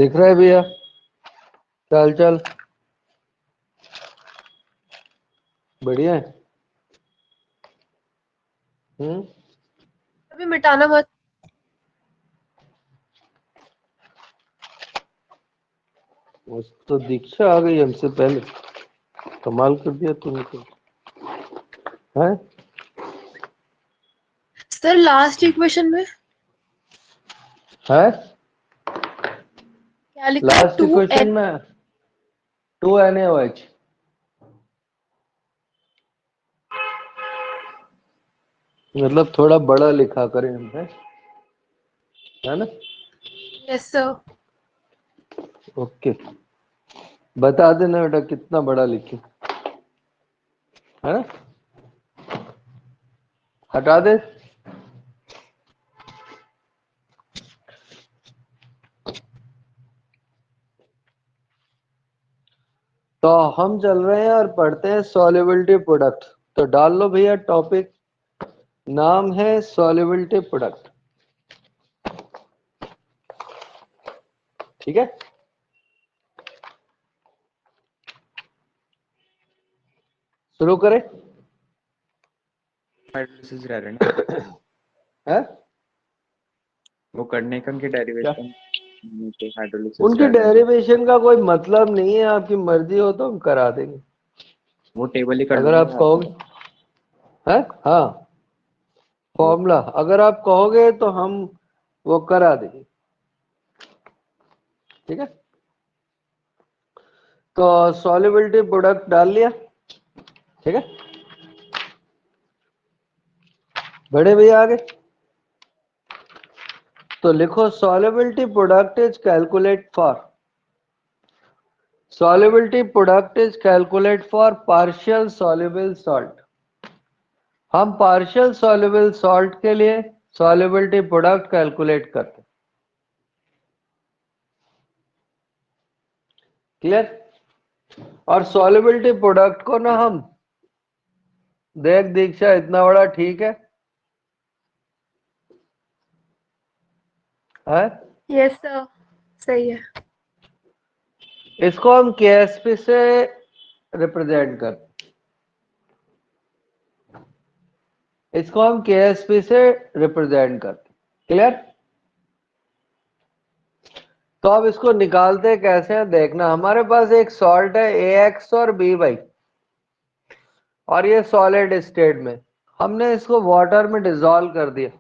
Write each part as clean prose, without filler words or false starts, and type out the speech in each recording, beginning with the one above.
दिख रहा है भैया? चल चल, बढ़िया है। अभी मिटाना मत। तो दीक्षा आ गई हमसे पहले, कमाल कर दिया तूने तो। है सर लास्ट इक्वेशन में है क्या लिखा है? लास्ट इक्वेशन में 2NaOH। मतलब थोड़ा बड़ा लिखा करें हम, है ना? Yes sir. ओके, बता देना बेटा कितना बड़ा लिखे, है ना? हटा दे। तो हम चल रहे हैं और पढ़ते हैं सॉल्युबिलिटी प्रोडक्ट। तो डाल लो भैया, टॉपिक नाम है सॉल्युबिलिटी प्रोडक्ट। ठीक है, शुरू करें। हाइड्रोलिसिस रह रहे ना है वो करने का, उनकी डेरिवेशन हाइड्रोलिसिस उनके डेरिवेशन का कोई मतलब नहीं है, आपकी मर्जी हो तो हम करा देंगे, वो टेबल ही कर अगर आप कहोगे। है हाँ, फॉर्मूला अगर आप कहोगे तो हम वो करा देंगे। ठीक है, तो सॉल्युबिलिटी प्रोडक्ट डाल लिया। ठीक है, बड़े भैया आगे तो लिखो solubility product is calculate for partial soluble salt। हम पार्शियल soluble salt के लिए solubility product कैलकुलेट करते हैं। क्लियर? और solubility product को ना हम देख दीक्षा इतना बड़ा, ठीक है? यस सर, सही है। इसको हम KSP से रिप्रेजेंट करते, इसको हम KSP से रिप्रेजेंट करते। क्लियर? तो अब इसको निकालते कैसे हैं देखना। हमारे पास एक सॉल्ट है AX और BY, और ये सॉलिड स्टेट में हमने इसको वाटर में डिसॉल्व कर दिया।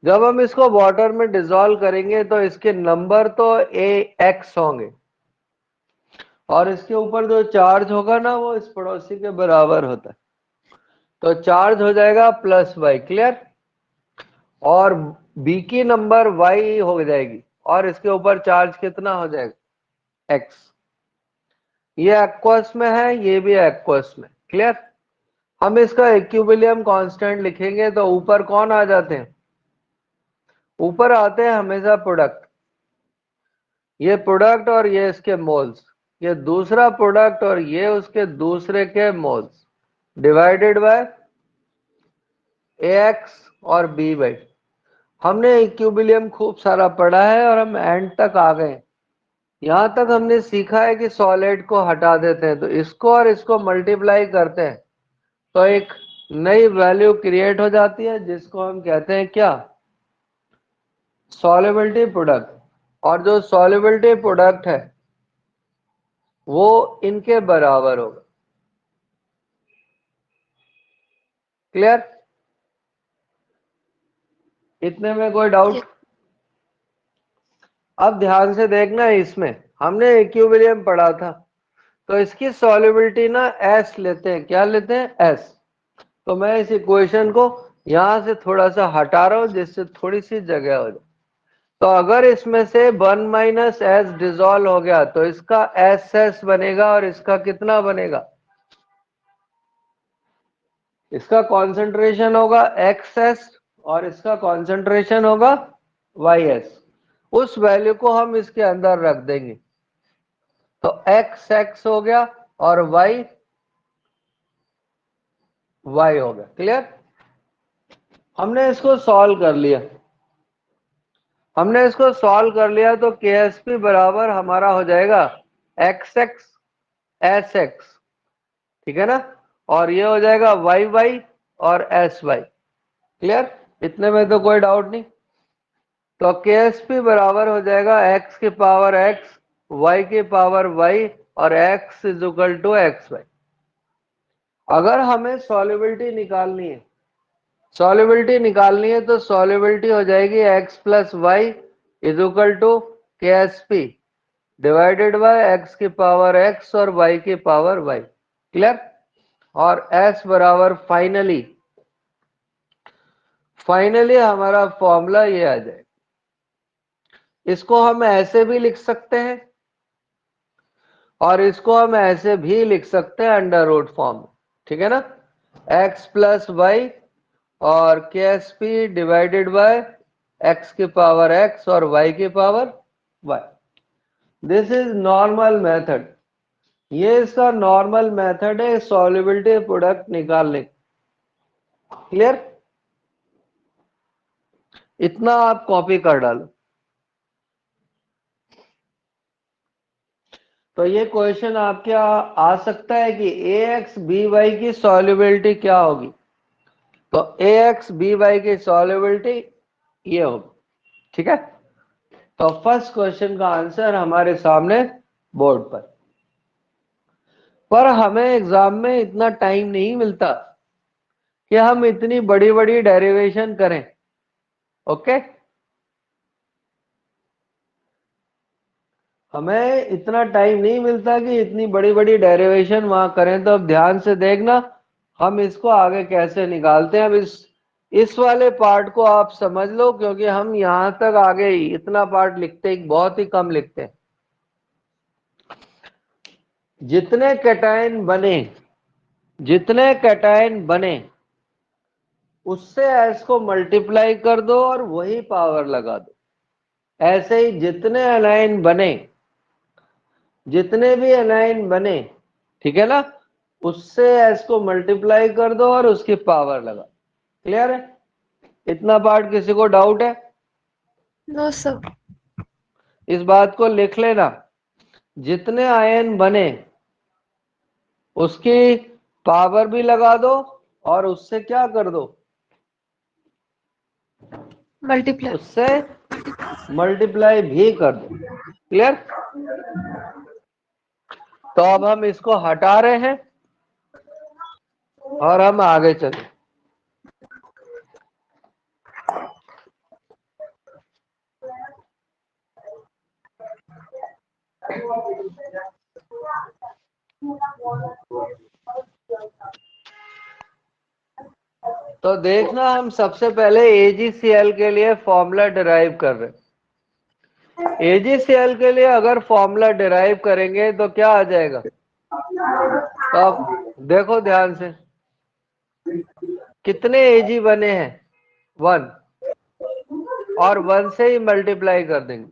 जब हम इसको वाटर में डिसॉल्व करेंगे तो इसके नंबर तो AX होंगे, और इसके ऊपर जो चार्ज होगा ना वो इस पड़ोसी के बराबर होता है, तो चार्ज हो जाएगा +Y। क्लियर? और B की नंबर Y हो जाएगी, और इसके ऊपर चार्ज कितना हो जाएगा? X। ये एक्वस में है, ये भी एक्वस में। क्लियर? हम इसका इक्विलिब्रियम कांस्टेंट लिखेंगे तो ऊपर कौन आ जाते हैं? ऊपर आते हैं हमेशा प्रोडक्ट, ये प्रोडक्ट और ये इसके मोल्स, ये दूसरा प्रोडक्ट और ये उसके दूसरे के मोल्स, डिवाइडेड बाय AX और BY। हमने इक्विलिब्रियम खूब सारा पढ़ा है और हम एंड तक आ गए। यहां तक हमने सीखा है कि सॉलिड को हटा देते हैं तो इसको और इसको मल्टीप्लाई करते हैं तो एक नई वैल्यू क्रिएट हो जाती है, जिसको हम कहते हैं क्या? Solubility product. और जो सॉल्युबिलिटी प्रोडक्ट है वो इनके बराबर होगा। क्लियर? इतने में कोई डाउट? अब ध्यान से देखना, इसमें हमने इक्विलिब्रियम पढ़ा था, तो इसकी सॉल्युबिलिटी ना S लेते हैं। क्या लेते हैं? S। तो मैं इस इक्वेशन को यहां से थोड़ा सा हटा रहा हूं जिससे थोड़ी सी जगह हो जाए। तो अगर इसमें से 1 - S डिसॉल्व हो गया तो इसका SS बनेगा, और इसका कितना बनेगा? इसका कॉन्सेंट्रेशन होगा XS और इसका कॉन्सेंट्रेशन होगा YS। उस वैल्यू को हम इसके अंदर रख देंगे, तो XX हो गया और Y हो गया। क्लियर? हमने इसको सॉल्व कर लिया। हमने इसको सॉल्व कर लिया तो KSP बराबर हमारा हो जाएगा XX SX, ठीक है ना, और ये हो जाएगा YY और SY। क्लियर? इतने में तो कोई डाउट नहीं। तो KSP बराबर हो जाएगा x की पावर x, y की पावर y और x is equal to XY। अगर हमें सॉल्युबिलिटी निकालनी है तो सॉल्युबिलिटी हो जाएगी x plus y is equal to KSP divided by x की पावर x और y की पावर y। क्लियर? और s बराबर फाइनली हमारा फॉर्मूला ये आ जाएगा। इसको हम ऐसे भी लिख सकते हैं और इसको हम ऐसे भी लिख सकते हैं अंडर रूट फॉर्म, ठीक है ना, x प्लस वाई और KSP डिवाइडेड बाय x की पावर x और y की power y। This is normal method, ये इसका नॉर्मल मेथड है सॉल्युबिलिटी प्रोडक्ट निकालने। क्लियर? इतना आप कॉपी कर डालो। तो ये क्वेश्चन आपके आ सकता है कि ax by की सॉल्युबिलिटी क्या होगी। तो ax by की सॉल्युबिलिटी ये होगी, ठीक है। तो फर्स्ट क्वेश्चन का आंसर हमारे सामने बोर्ड पर हमें एग्जाम में इतना टाइम नहीं मिलता कि हम इतनी बड़ी बड़ी डेरिवेशन करें। ओके, हमें इतना टाइम नहीं मिलता कि इतनी बड़ी बड़ी डेरिवेशन वहां करें। तो अब ध्यान से देखना हम इसको आगे कैसे निकालते हैं। अब इस वाले पार्ट को आप समझ लो, क्योंकि हम यहां तक आगे ही इतना पार्ट लिखते ही बहुत ही कम लिखते हैं। जितने कैटायन बने उससे s को मल्टीप्लाई कर दो और वही पावर लगा दो। ऐसे ही जितने भी एनाइन बने, ठीक है ना, उससे s को मल्टीप्लाई कर दो और उसकी पावर लगा। क्लियर है? इतना पार्ट किसी को डाउट है? No sir. इस बात को लिख लेना, जितने आयन बने उसकी पावर भी लगा दो और उससे क्या कर दो, मल्टीप्लाई। उससे मल्टीप्लाई भी कर दो। क्लियर? तो अब हम इसको हटा रहे हैं और हम आगे चले। तो देखना, हम सबसे पहले AgCl के लिए फॉर्मूला डिराइव कर रहे हैं। AgCl के लिए अगर फॉर्मूला डिराइव करेंगे तो क्या आ जाएगा? तो अब देखो ध्यान से, कितने Ag बने हैं? 1, और 1 से ही मल्टीप्लाई कर देंगे।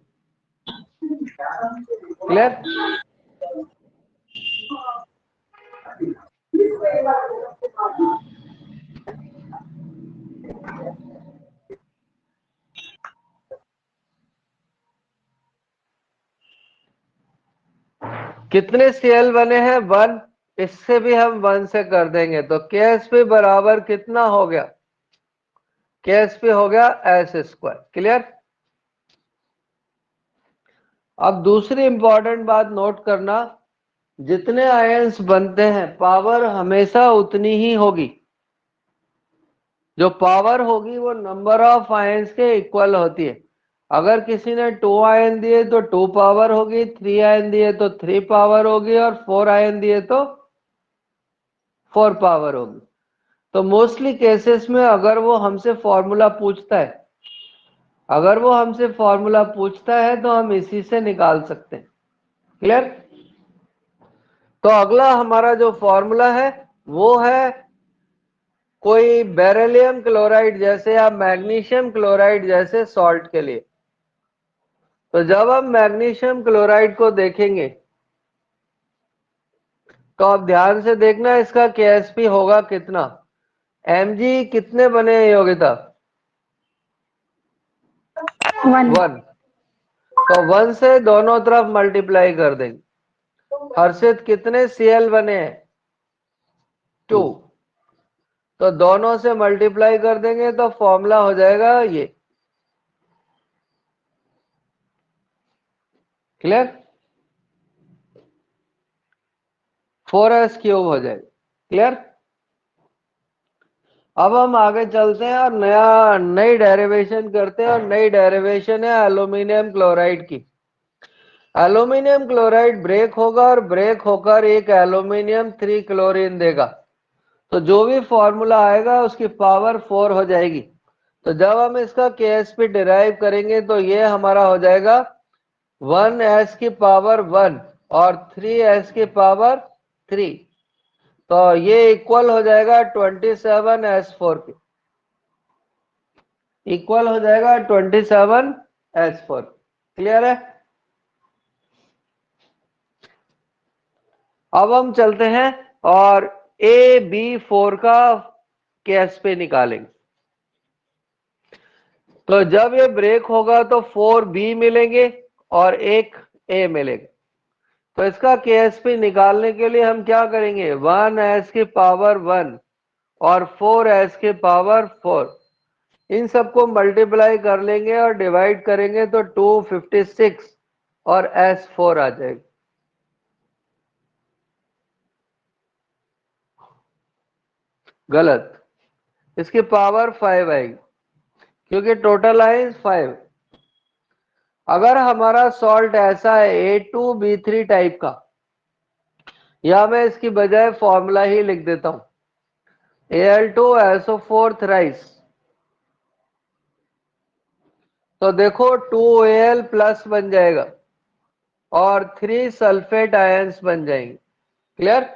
क्लियर? कितने Cl बने हैं? 1, इससे भी हम 1 से कर देंगे तो KSP बराबर कितना हो गया? KSP हो गया S²। क्लियर? अब दूसरी इंपॉर्टेंट बात नोट करना, जितने आयंस बनते हैं पावर हमेशा उतनी ही होगी। जो पावर होगी वो नंबर ऑफ आयंस के इक्वल होती है। अगर किसी ने 2 आयन दिए तो 2 पावर होगी, 3 आयन दिए तो 3 पावर होगी और 4 आयन दिए तो 4 पावर होगी। तो मोस्टली केसेस में अगर वो हमसे फॉर्मूला पूछता है तो हम इसी से निकाल सकते हैं। क्लियर? तो अगला हमारा जो फॉर्मूला है वो है कोई बेरिलियम क्लोराइड जैसे या मैग्नीशियम क्लोराइड जैसे सॉल्ट के लिए। तो जब हम मैग्नीशियम क्लोराइड को देखेंगे तो आप ध्यान से देखना, इसका KSP होगा कितना? Mg कितने बने हैं योगिता? 1 1, तो 1 से दोनों तरफ मल्टीप्लाई कर देंगे। हर्षित कितने Cl बने हैं? 2, तो दोनों से मल्टीप्लाई कर देंगे तो फॉर्मूला हो जाएगा ये। क्लियर? 4s³ हो जाएगा। क्लियर? अब हम आगे चलते हैं और नई डेरिवेशन करते हैं, और नई डेरिवेशन है एल्यूमिनियम क्लोराइड की। एल्यूमिनियम क्लोराइड ब्रेक होगा और ब्रेक होकर एक एल्यूमिनियम 3 क्लोरीन देगा, तो जो भी फॉर्मूला आएगा उसकी पावर 4 हो जाएगी। तो जब हम इसका KSP डिराइव करेंगे तो ये हमारा हो जाएगा 1s की पावर 1 और 3s की पावर 3, तो ये इक्वल हो जाएगा 27s4 के, इक्वल हो जाएगा 27s4। क्लियर है? अब हम चलते हैं और AB4 का KSP निकालेंगे। तो जब ये ब्रेक होगा तो 4B मिलेंगे और एक A मिलेगा। तो इसका KSP निकालने के लिए हम क्या करेंगे, 1s की पावर 1 और 4s की पावर 4, इन सबको मल्टीप्लाई कर लेंगे और डिवाइड करेंगे तो 256 और S4 आ जाएगा। गलत, इसकी पावर 5 आएगी क्योंकि टोटल है 5। अगर हमारा सॉल्ट ऐसा है A2B3 टाइप का, या मैं इसकी बजाय फॉर्मूला ही लिख देता हूं, Al2SO4 थ्राइस, तो देखो 2Al प्लस बन जाएगा और 3 सल्फेट आयंस बन जाएंगे। क्लियर?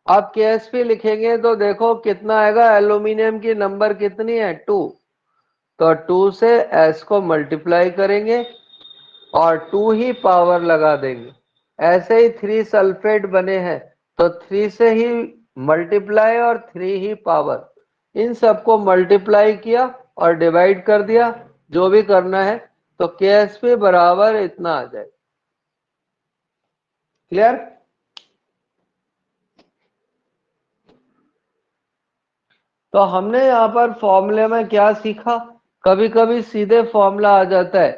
आप KSP लिखेंगे तो देखो कितना आएगा, एल्यूमिनियम की नंबर कितनी है 2, तो 2 से S को मल्टीप्लाई करेंगे और 2 ही पावर लगा देंगे। ऐसे ही 3 सल्फेट बने हैं तो 3 से ही मल्टीप्लाई और 3 ही पावर, इन सबको मल्टीप्लाई किया और डिवाइड कर दिया, जो भी करना है, तो KSP बराबर इतना आ जाए। क्लियर? तो हमने यहां पर फॉर्मूले में क्या सीखा, कभी कभी सीधे फॉर्मूला आ जाता है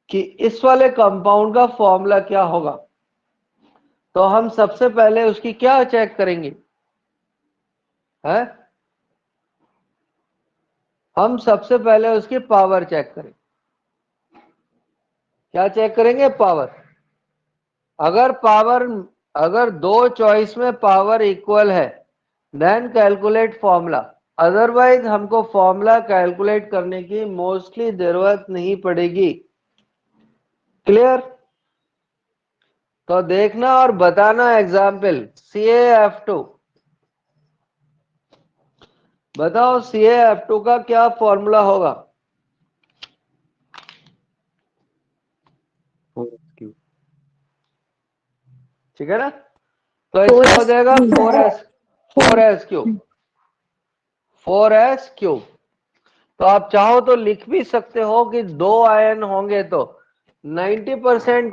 कि इस वाले कंपाउंड का फॉर्मूला क्या होगा, तो हम सबसे पहले उसकी क्या चेक करेंगे, है? हम सबसे पहले उसकी पावर चेक करेंगे। क्या चेक करेंगे? पावर। अगर दो चॉइस में पावर इक्वल है देन कैलकुलेट फॉर्मूला, अदरवाइज हमको फॉर्मूला कैलकुलेट करने की मोस्टली जरूरत नहीं पड़ेगी। क्लियर? तो देखना और बताना एग्जाम्पल, CaF2, बताओ CaF2 का क्या फॉर्मूला होगा? 4s³। ठीक है ना? तो इसका हो जाएगा 4s³, 4s³। तो आप चाहो तो लिख भी सकते हो कि 2 आयन होंगे तो 99%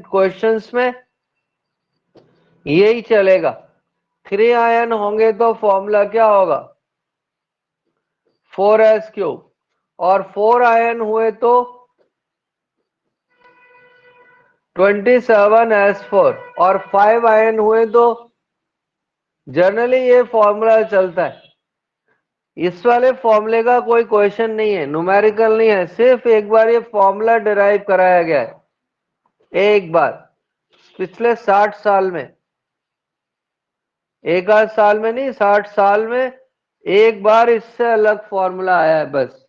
क्वेश्चंस में यही चलेगा। 3 आयन होंगे तो फॉर्मूला क्या होगा, 4s³, और 4 आयन हुए तो 27s4, और 5 आयन हुए तो जनरली ये फॉर्मूला चलता है। इस वाले फॉर्मूले का कोई क्वेश्चन नहीं है, न्यूमेरिकल नहीं है, सिर्फ एक बार ये फॉर्मूला डिराइव कराया गया है, एक बार पिछले 60 साल में, एक आध साल में नहीं, 60 साल में एक बार इससे अलग फॉर्मूला आया है बस।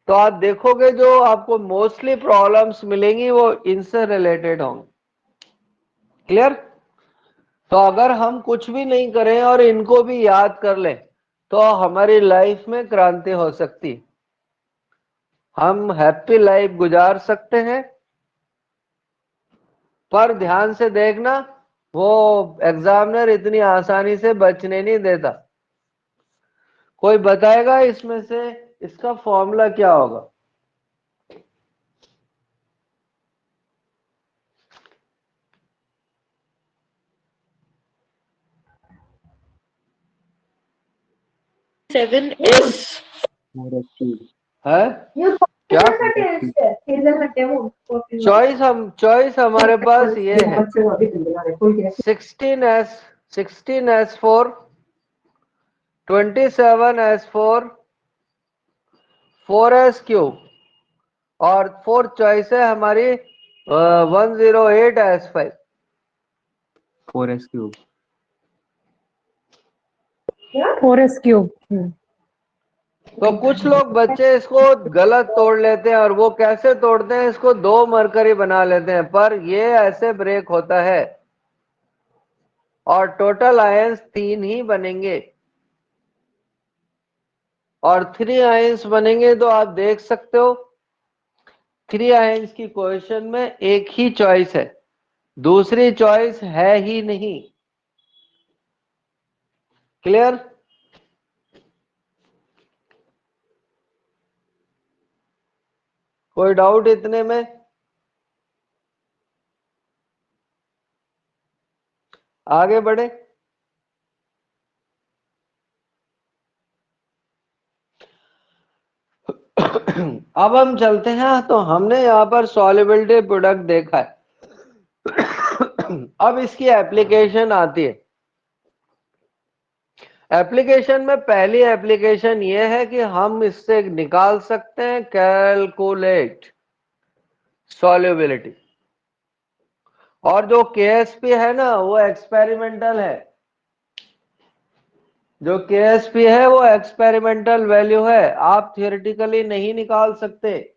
तो आप देखोगे जो आपको मोस्टली प्रॉब्लम्स मिलेंगी वो इनसे रिलेटेड होंगी। क्लियर? तो अगर हम कुछ भी नहीं करें और इनको भी याद कर लें तो हमारी लाइफ में क्रांति हो सकती, हम हैप्पी लाइफ गुजार सकते हैं। पर ध्यान से देखना, वो एग्जामिनर इतनी आसानी से बचने नहीं देता। कोई बताएगा इसमें से इसका फॉर्मूला क्या होगा? सेवन एस 4s3 है क्या चॉइस हमारे पास ये है 16s4 27s4 4s3 और 4 चॉइस है हमारी 108s5 4s3 4s3 तो कुछ लोग बच्चे इसको गलत तोड़ लेते हैं, और वो कैसे तोड़ते हैं, इसको 2 मरकरी बना लेते हैं, पर ये ऐसे ब्रेक होता है और टोटल आयंस 3 ही बनेंगे, और 3 आयंस बनेंगे तो आप देख सकते हो 3 आयंस की क्वेश्चन में एक ही चॉइस है, दूसरी चॉइस है ही नहीं। क्लियर? कोई डाउट इतने में? आगे बढ़े। अब हम चलते हैं, तो हमने यहां पर सॉल्युबिलिटी प्रोडक्ट देखा है। अब इसकी एप्लीकेशन आती है। एप्लीकेशन में पहली एप्लीकेशन ये है कि हम इससे निकाल सकते हैं कैलकुलेट सॉल्युबिलिटी, और जो केएसपी है ना वो एक्सपेरिमेंटल है, जो केएसपी है वो एक्सपेरिमेंटल वैल्यू है, आप थियोरेटिकली नहीं निकाल सकते,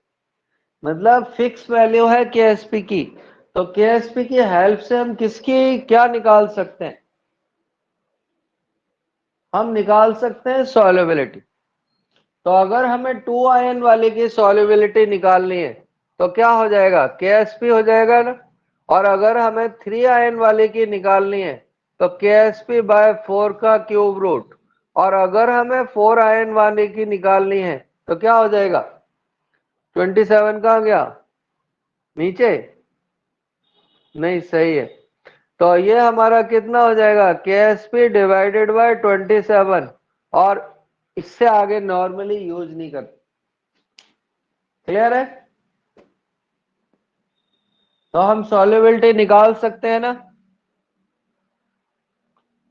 मतलब फिक्स वैल्यू है केएसपी की। तो केएसपी की हेल्प से हम किसकी क्या निकाल सकते हैं? हम निकाल सकते हैं सॉल्युबिलिटी। तो अगर हमें 2 आयन वाले की सॉल्युबिलिटी निकालनी है तो क्या हो जाएगा? केएसपी हो जाएगा ना। और अगर हमें 3 आयन वाले की निकालनी है तो केएसपी बाय 4 का क्यूब रूट, और अगर हमें 4 आयन वाले की निकालनी है तो क्या हो जाएगा? 27 कहाँ गया? नीचे नहीं, सही है। तो ये हमारा कितना हो जाएगा? केएसपी डिवाइडेड बाय 27, और इससे आगे नॉर्मली यूज नहीं करते। क्लियर है? तो हम सॉल्युबिलिटी निकाल सकते हैं ना,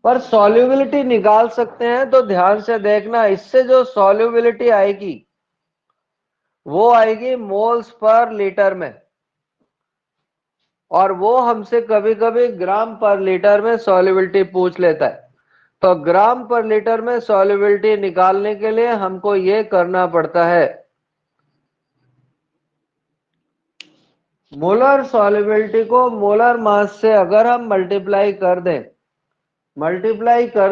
पर सॉल्युबिलिटी निकाल सकते हैं तो ध्यान से देखना, इससे जो सॉल्युबिलिटी आएगी वो आएगी मोल्स पर लीटर में, और वो हमसे कभी कभी ग्राम पर लीटर में सॉल्युबिलिटी पूछ लेता है। तो ग्राम पर लीटर में सॉल्युबिलिटी निकालने के लिए हमको ये करना पड़ता है, मोलर सॉल्युबिलिटी को मोलर मास से अगर हम मल्टीप्लाई कर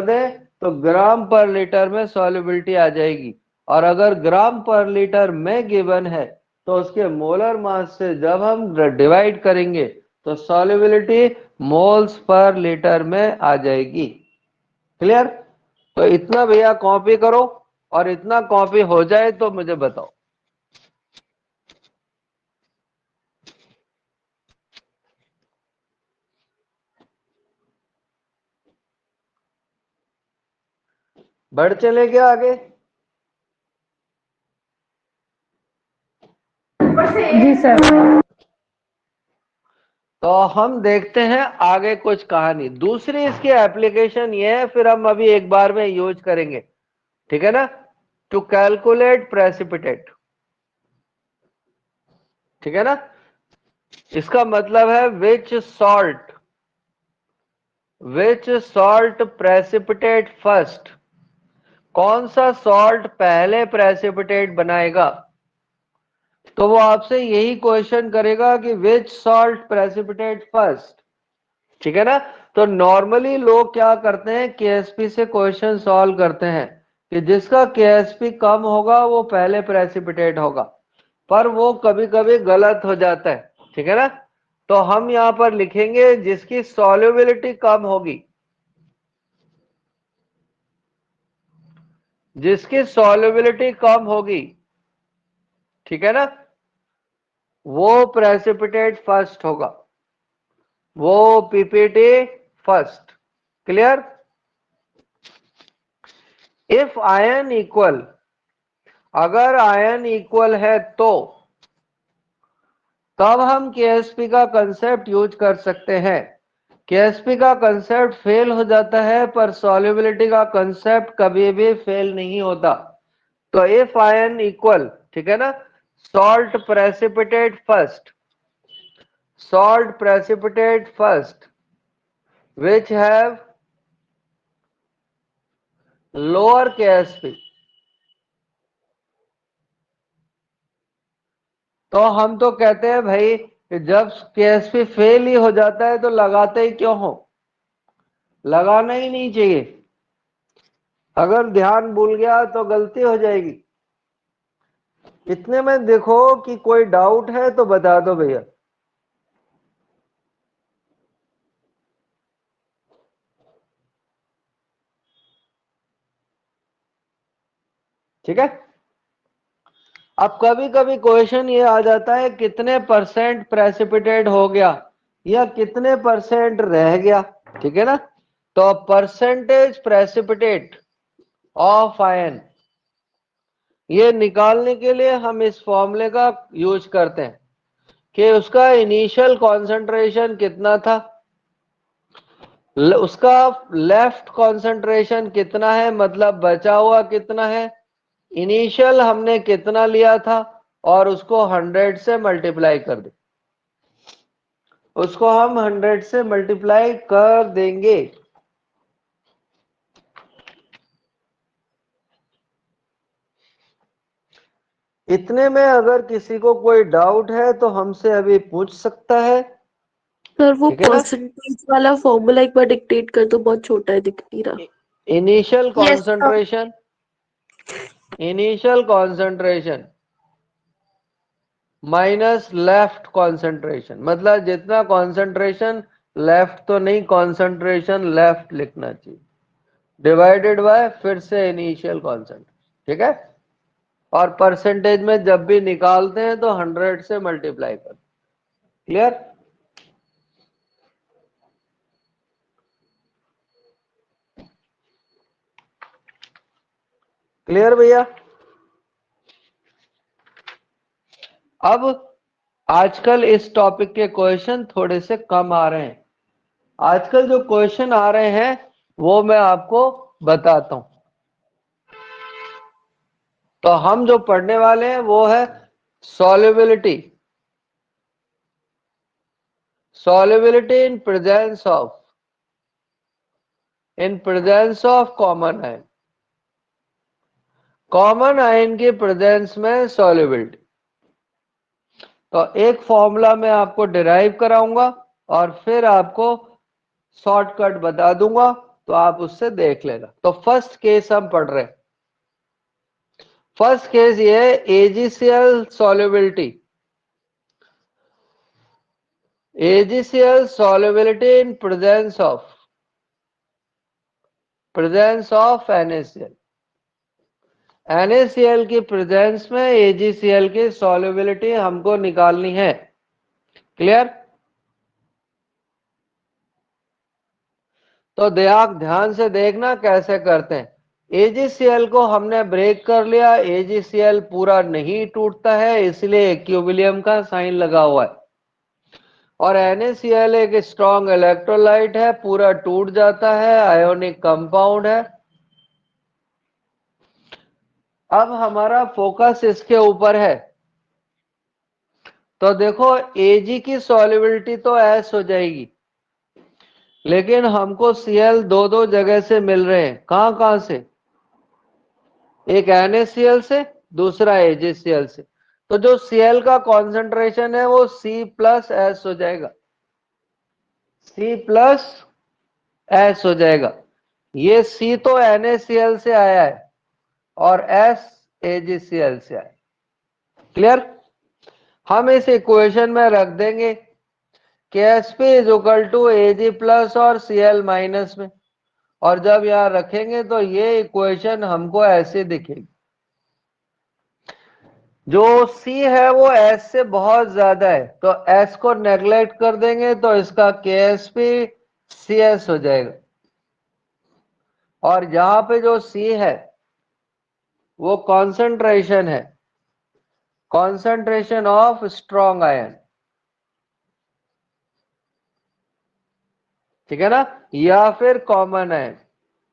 दें तो ग्राम पर लीटर में सॉल्युबिलिटी आ जाएगी, और अगर ग्राम पर लीटर में गिवन है तो उसके मोलर मास से जब हम डिवाइड करेंगे तो सॉल्युबिलिटी मोल्स पर लीटर में आ जाएगी। क्लियर? तो इतना भैया कॉपी करो, और इतना कॉपी हो जाए तो मुझे बताओ। बढ़ चले क्या आगे? जी सर। तो हम देखते हैं आगे कुछ कहानी। दूसरी इसकी एप्लीकेशन ये है, फिर हम अभी एक बार में यूज करेंगे, ठीक है ना? टू कैलकुलेट प्रेसिपिटेट, ठीक है ना? इसका मतलब है विच सॉल्ट प्रेसिपिटेट फर्स्ट, कौन सा सॉल्ट पहले प्रेसिपिटेट बनाएगा। तो वो आपसे यही क्वेश्चन करेगा कि विच सॉल्ट प्रेसिपिटेट फर्स्ट, ठीक है ना? तो नॉर्मली लोग क्या करते हैं, केएसपी से क्वेश्चन सॉल्व करते हैं कि जिसका केएसपी कम होगा वो पहले प्रेसिपिटेट होगा, पर वो कभी कभी गलत हो जाता है, ठीक है ना? तो हम यहां पर लिखेंगे जिसकी सॉल्युबिलिटी कम होगी, जिसकी सॉल्युबिलिटी कम होगी, ठीक है ना, वो प्रेसिपिटेट फर्स्ट होगा, वो PPT first. Clear? If ion equal, अगर आयन इक्वल है तो तब हम केएसपी का कंसेप्ट यूज कर सकते हैं। केएसपी का कंसेप्ट फेल हो जाता है पर सॉल्युबिलिटी का कंसेप्ट कभी भी फेल नहीं होता। तो इफ आयन इक्वल, ठीक है ना, salt precipitate first, salt precipitate first which have lower KSP, तो हम तो कहते हैं भाई जब केएसपी फेल ही हो जाता है तो लगाते ही क्यों हो, लगाना ही नहीं चाहिए। अगर ध्यान भूल गया तो गलती हो जाएगी। इतने में देखो कि कोई डाउट है तो बता दो भैया। ठीक है, अब कभी कभी क्वेश्चन ये आ जाता है कितने परसेंट प्रेसिपिटेट हो गया या कितने परसेंट रह गया, ठीक है ना। तो परसेंटेज प्रेसिपिटेट ऑफ आयन, ये निकालने के लिए हम इस फॉर्मूले का यूज करते हैं कि उसका इनिशियल कॉन्सेंट्रेशन कितना था, उसका लेफ्ट कॉन्सेंट्रेशन कितना है, मतलब बचा हुआ कितना है, इनिशियल हमने कितना लिया था और उसको 100 से मल्टीप्लाई कर दे, उसको हम 100 से मल्टीप्लाई कर देंगे। इतने में अगर किसी को कोई डाउट है तो हमसे अभी पूछ सकता है। सर वो ठीक है ना, परसेंटेज वाला फॉर्मूला एक बार डिक्टेट कर दो, बहुत छोटा है, दिख नहीं रहा। Initial Yes, concentration, initial concentration minus left concentration, मतलब जितना कॉन्सेंट्रेशन लेफ्ट तो नहीं, कॉन्सेंट्रेशन लेफ्ट लिखना चाहिए, डिवाइडेड बाय फिर से इनिशियल कॉन्सेंट्रेशन। ठीक है, और परसेंटेज में जब भी निकालते हैं तो 100 से मल्टीप्लाई कर। क्लियर? क्लियर भैया? अब आजकल इस टॉपिक के क्वेश्चन थोड़े से कम आ रहे हैं। आजकल जो क्वेश्चन आ रहे हैं वो मैं आपको बताता हूं। तो हम जो पढ़ने वाले हैं वो है solubility, solubility in presence of common ion, common ion की प्रेजेंस में सॉल्युबिलिटी। तो एक फॉर्मूला मैं आपको डिराइव कराऊंगा और फिर आपको शॉर्टकट बता दूंगा, तो आप उससे देख लेना। तो फर्स्ट केस हम पढ़ रहे हैं। फर्स्ट केस ये है AgCl solubility, AgCl solubility in presence of NaCl। NaCl की प्रेजेंस में AgCl की सॉल्युबिलिटी हमको निकालनी है। क्लियर? तो ध्यान से देखना कैसे करते हैं। AgCl को हमने ब्रेक कर लिया, AgCl पूरा नहीं टूटता है इसलिए इक्विलिब्रियम का साइन लगा हुआ है, और NaCl एक स्ट्रॉन्ग इलेक्ट्रोलाइट है, पूरा टूट जाता है, आयोनिक कंपाउंड है। अब हमारा फोकस इसके ऊपर है। तो देखो Ag की सॉल्युबिलिटी तो S हो जाएगी, लेकिन हमको Cl दो जगह से मिल रहे हैं। कहां कहां से? एक NaCl से, दूसरा AgCl से। तो जो Cl का कॉन्सेंट्रेशन है वो C+S हो जाएगा, C+S हो जाएगा। ये C तो NaCl से आया है और S AgCl से आया। क्लियर? हम इस इक्वेशन में रख देंगे KSP is equal to Ag plus और Cl माइनस में, और जब यहां रखेंगे तो ये इक्वेशन हमको ऐसे दिखेगी। जो C है वो S से बहुत ज्यादा है, तो S को नेग्लेक्ट कर देंगे तो इसका Ks भी Cs हो जाएगा। और यहां पे जो C है वो कॉन्सेंट्रेशन है, कॉन्सेंट्रेशन ऑफ स्ट्रॉन्ग आयन, ठीक है ना, या फिर कॉमन आयन,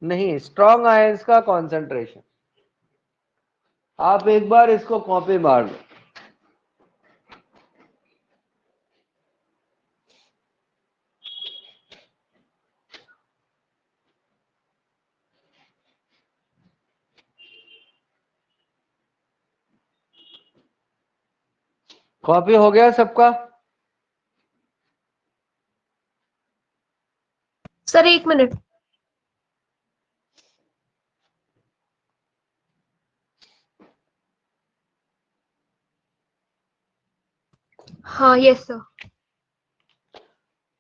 नहीं स्ट्रॉन्ग आयंस का कॉन्सेंट्रेशन। आप एक बार इसको कॉपी मार लो। कॉपी हो गया सबका? Sir 1 minute. हाँ यस सर।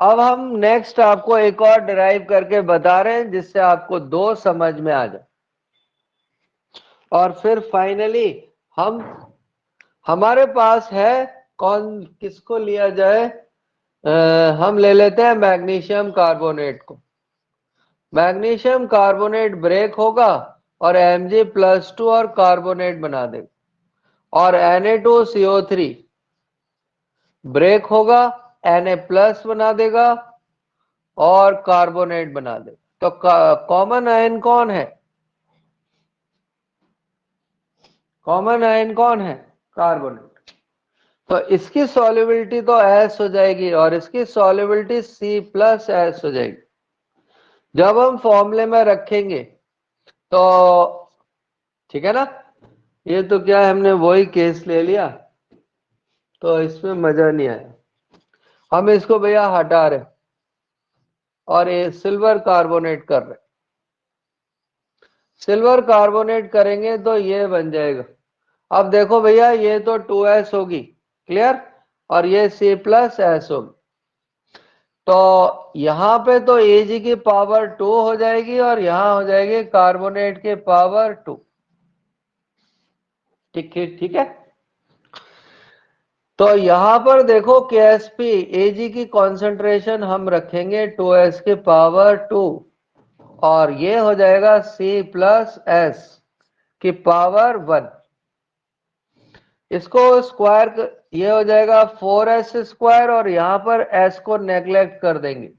अब हम नेक्स्ट आपको एक और डिराइव करके बता रहे हैं जिससे आपको दो समझ में आ जाए। और फिर फाइनली हमारे पास है कौन, किसको लिया जाए, हम ले लेते हैं मैग्नीशियम कार्बोनेट को। मैग्नीशियम कार्बोनेट ब्रेक होगा और Mg+2 और कार्बोनेट बना देगा। और Na2CO3 ब्रेक होगा, Na प्लस बना देगा और कार्बोनेट बना देगा। तो कॉमन आयन कौन है? कॉमन आयन कौन है? कार्बोनेट। तो इसकी सॉल्युबिलिटी तो S हो जाएगी और इसकी सॉल्युबिलिटी C+S हो जाएगी। जब हम फॉर्मूले में रखेंगे तो ठीक है ना, ये तो क्या है, हमने वही केस ले लिया तो इसमें मजा नहीं आया। हम इसको भैया हटा रहे और ये सिल्वर कार्बोनेट कर रहे। सिल्वर कार्बोनेट करेंगे तो ये बन जाएगा। अब देखो भैया ये तो 2s होगी, क्लियर, और ये C+S होगी। तो यहां पे तो Ag की पावर 2 हो जाएगी और यहां हो जाएगी कार्बोनेट की पावर 2। ठीक है, ठीक है। तो यहां पर देखो Ksp Ag की कॉन्सेंट्रेशन हम रखेंगे 2s की पावर 2 और ये हो जाएगा C+S की पावर 1। इसको स्क्वायर ये हो जाएगा 4s स्क्वायर और यहां पर s को नेग्लेक्ट कर देंगे।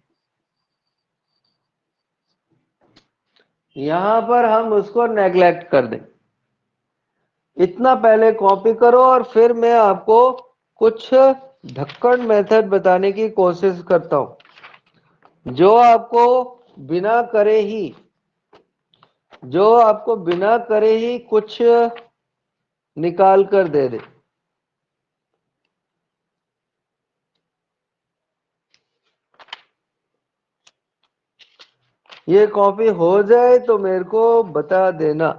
यहां पर हम उसको नेग्लेक्ट कर देंगे। इतना पहले कॉपी करो और फिर मैं आपको कुछ ढक्कन मेथड बताने की कोशिश करता हूं जो आपको बिना करे ही कुछ निकाल कर दे दे। ये कॉपी हो जाए तो मेरे को बता देना।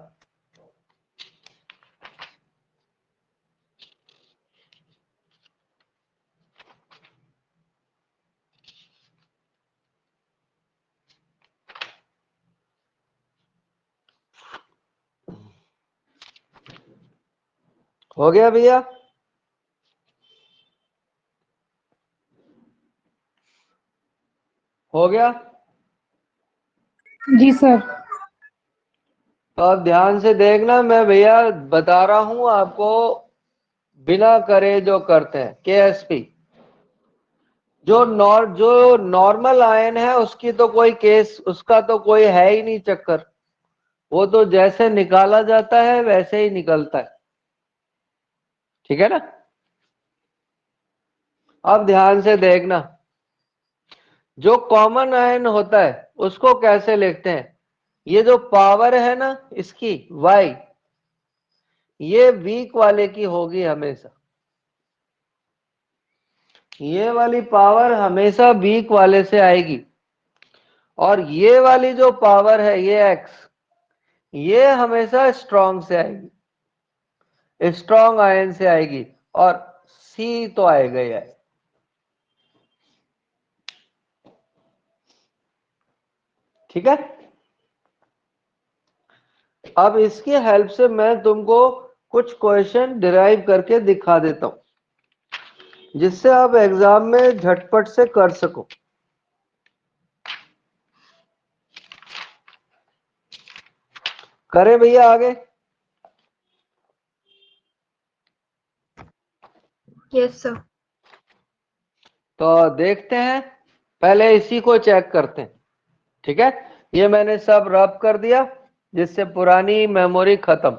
हो गया भैया? हो गया? जी सर। तो आप ध्यान से देखना, मैं भैया बता रहा हूं आपको बिना करे जो करते हैं। Ksp जो नॉर्मल आयन है उसकी तो कोई केस, उसका तो कोई है ही नहीं चक्कर, वो तो जैसे निकाला जाता है वैसे ही निकलता है, ठीक है ना। अब ध्यान से देखना, जो कॉमन आयन होता है उसको कैसे लिखते हैं। ये जो पावर है ना इसकी y, ये वीक वाले की होगी हमेशा। ये वाली पावर हमेशा वीक वाले से आएगी और ये वाली जो पावर है ये x, ये हमेशा स्ट्रॉन्ग से आएगी, स्ट्रॉन्ग आयन से आएगी। और C तो आएगा ही आएगा, ठीक है। अब इसकी हेल्प से मैं तुमको कुछ क्वेश्चन डिराइव करके दिखा देता हूं जिससे आप एग्जाम में झटपट से कर सको। करें भैया आगे? Yes sir. तो देखते हैं, पहले इसी को चेक करते हैं। ठीक है, ये मैंने सब रब कर दिया जिससे पुरानी मेमोरी खत्म,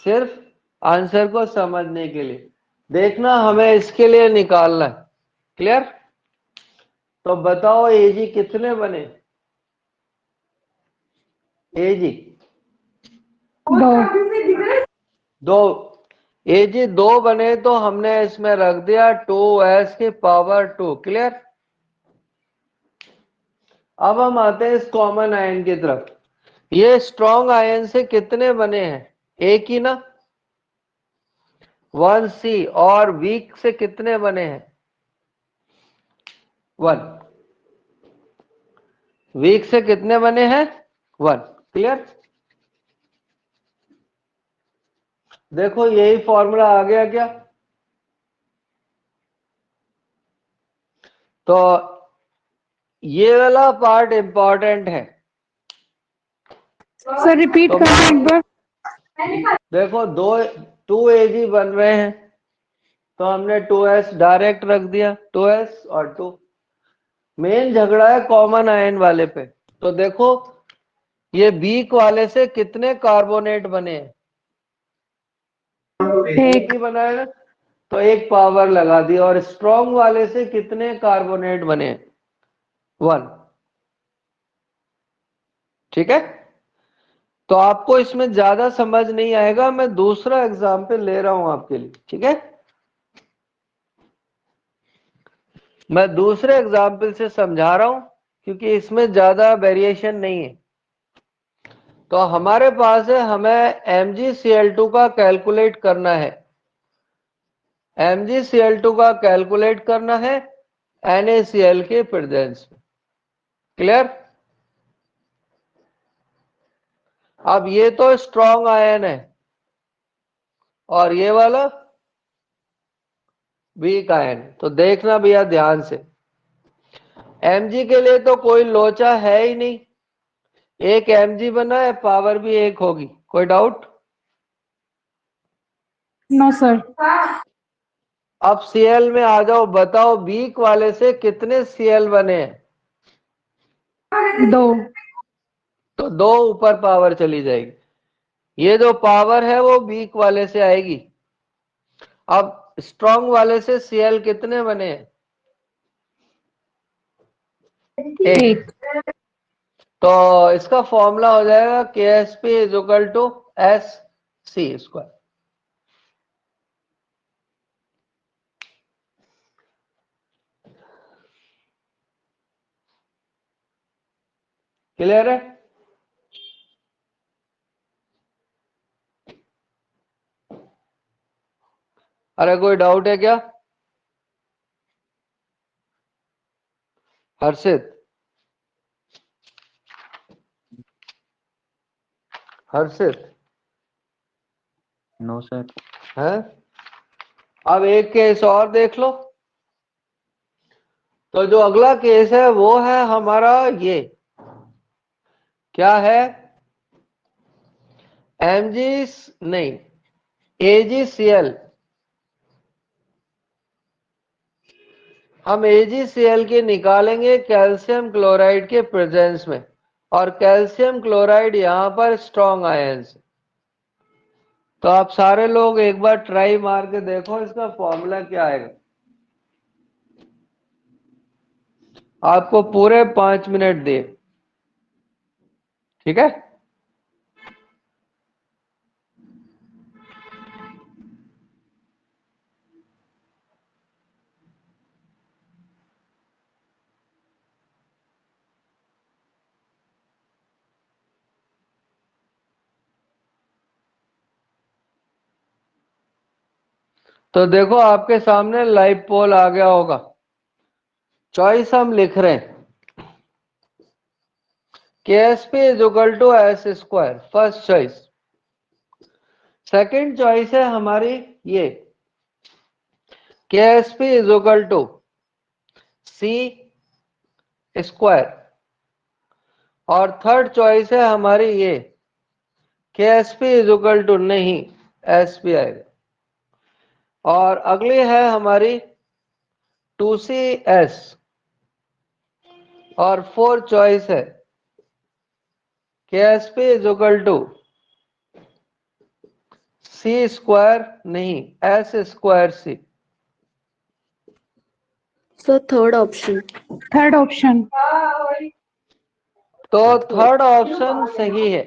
सिर्फ आंसर को समझने के लिए। देखना हमें इसके लिए निकालना है। क्लियर? तो बताओ एजी कितने बने? एजी 2 दो। एजी 2 बने तो हमने इसमें रख दिया 2s की पावर 2। क्लियर? अब हम आते हैं इस कॉमन आयन की तरफ। ये स्ट्रॉन्ग आयन से कितने बने हैं? एक ही ना, 1c। और वीक से कितने बने हैं? 1। वीक से कितने बने हैं? 1। क्लियर? देखो यही फॉर्मूला आ गया क्या? तो ये वाला पार्ट इंपॉर्टेंट है। सर रिपीट तो करना एक बार। देखो 2 बन रहे हैं तो हमने 2s डायरेक्ट रख दिया, 2s और 2। मेन झगड़ा है कॉमन आयन वाले पे। तो देखो ये वीक वाले से कितने कार्बोनेट बने हैं? एक ही बना है ना, तो एक पावर लगा दी। और स्ट्रॉन्ग वाले से कितने कार्बोनेट बने हैं? 1। ठीक है, तो आपको इसमें ज्यादा समझ नहीं आएगा, मैं दूसरा एग्जाम्पल ले रहा हूं आपके लिए। ठीक है, मैं दूसरे एग्जाम्पल से समझा रहा हूं क्योंकि इसमें ज्यादा वेरिएशन नहीं है। तो हमारे पास है, हमें MgCl2 का कैलकुलेट करना है। MgCl2 का कैलकुलेट करना है NaCl के प्रेजेंस में। क्लियर? अब ये तो स्ट्रॉन्ग आयन है और ये वाला वीक आयन। तो देखना भैया ध्यान से, Mg के लिए तो कोई लोचा है ही नहीं, एक Mg बना है, पावर भी एक होगी। कोई डाउट? No sir. अब Cl में आ जाओ, बताओ वीक वाले से कितने Cl बने हैं? 2 तो 2 ऊपर पावर चली जाएगी। ये जो पावर है वो वीक वाले से आएगी। अब स्ट्रॉन्ग वाले से Cl कितने बने हैं? 1। तो इसका फॉर्मूला हो जाएगा KSP = SC²। क्लियर है? अरे कोई डाउट है क्या? हर्षित, हर्षित नो सर। है? अब एक केस और देख लो। तो जो अगला केस है वो है हमारा ये, क्या है? Mg नहीं, AgCl। हम AgCl के निकालेंगे कैल्शियम क्लोराइड के प्रेजेंस में, और कैल्शियम क्लोराइड यहां पर स्ट्रॉन्ग आयन से। तो आप सारे लोग एक बार ट्राई मार के देखो इसका फॉर्मूला क्या आएगा। आपको पूरे 5 मिनट दिए। ठीक है, तो देखो आपके सामने लाइव पोल आ गया होगा। चॉइस हम लिख रहे हैं, KSP is equal to S square, first choice. Second choice है हमारी ये KSP is equal to C square, और थर्ड चॉइस है हमारी ये KSP इज इक्वल टू नहीं SP आएगा, और अगली है हमारी 2CS, और फोर्थ चॉइस है KSP is equal to C square नहीं S square C। Sir third option. Third option. तो थर्ड ऑप्शन सही है।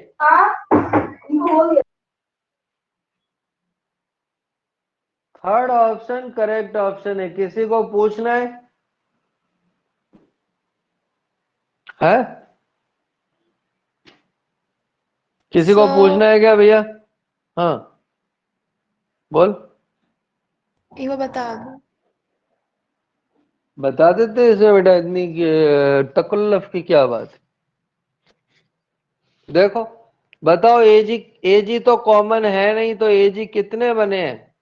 थर्ड ऑप्शन करेक्ट ऑप्शन है। किसी को पूछना है? है किसी को पूछना है क्या भैया? हाँ बोल। एक बार बता दो। बता देते हैं इसमें बेटा, इतनी तकल्लुफ की क्या बात है। देखो बताओ, एजी तो कॉमन है नहीं, तो एजी कितने बने हैं?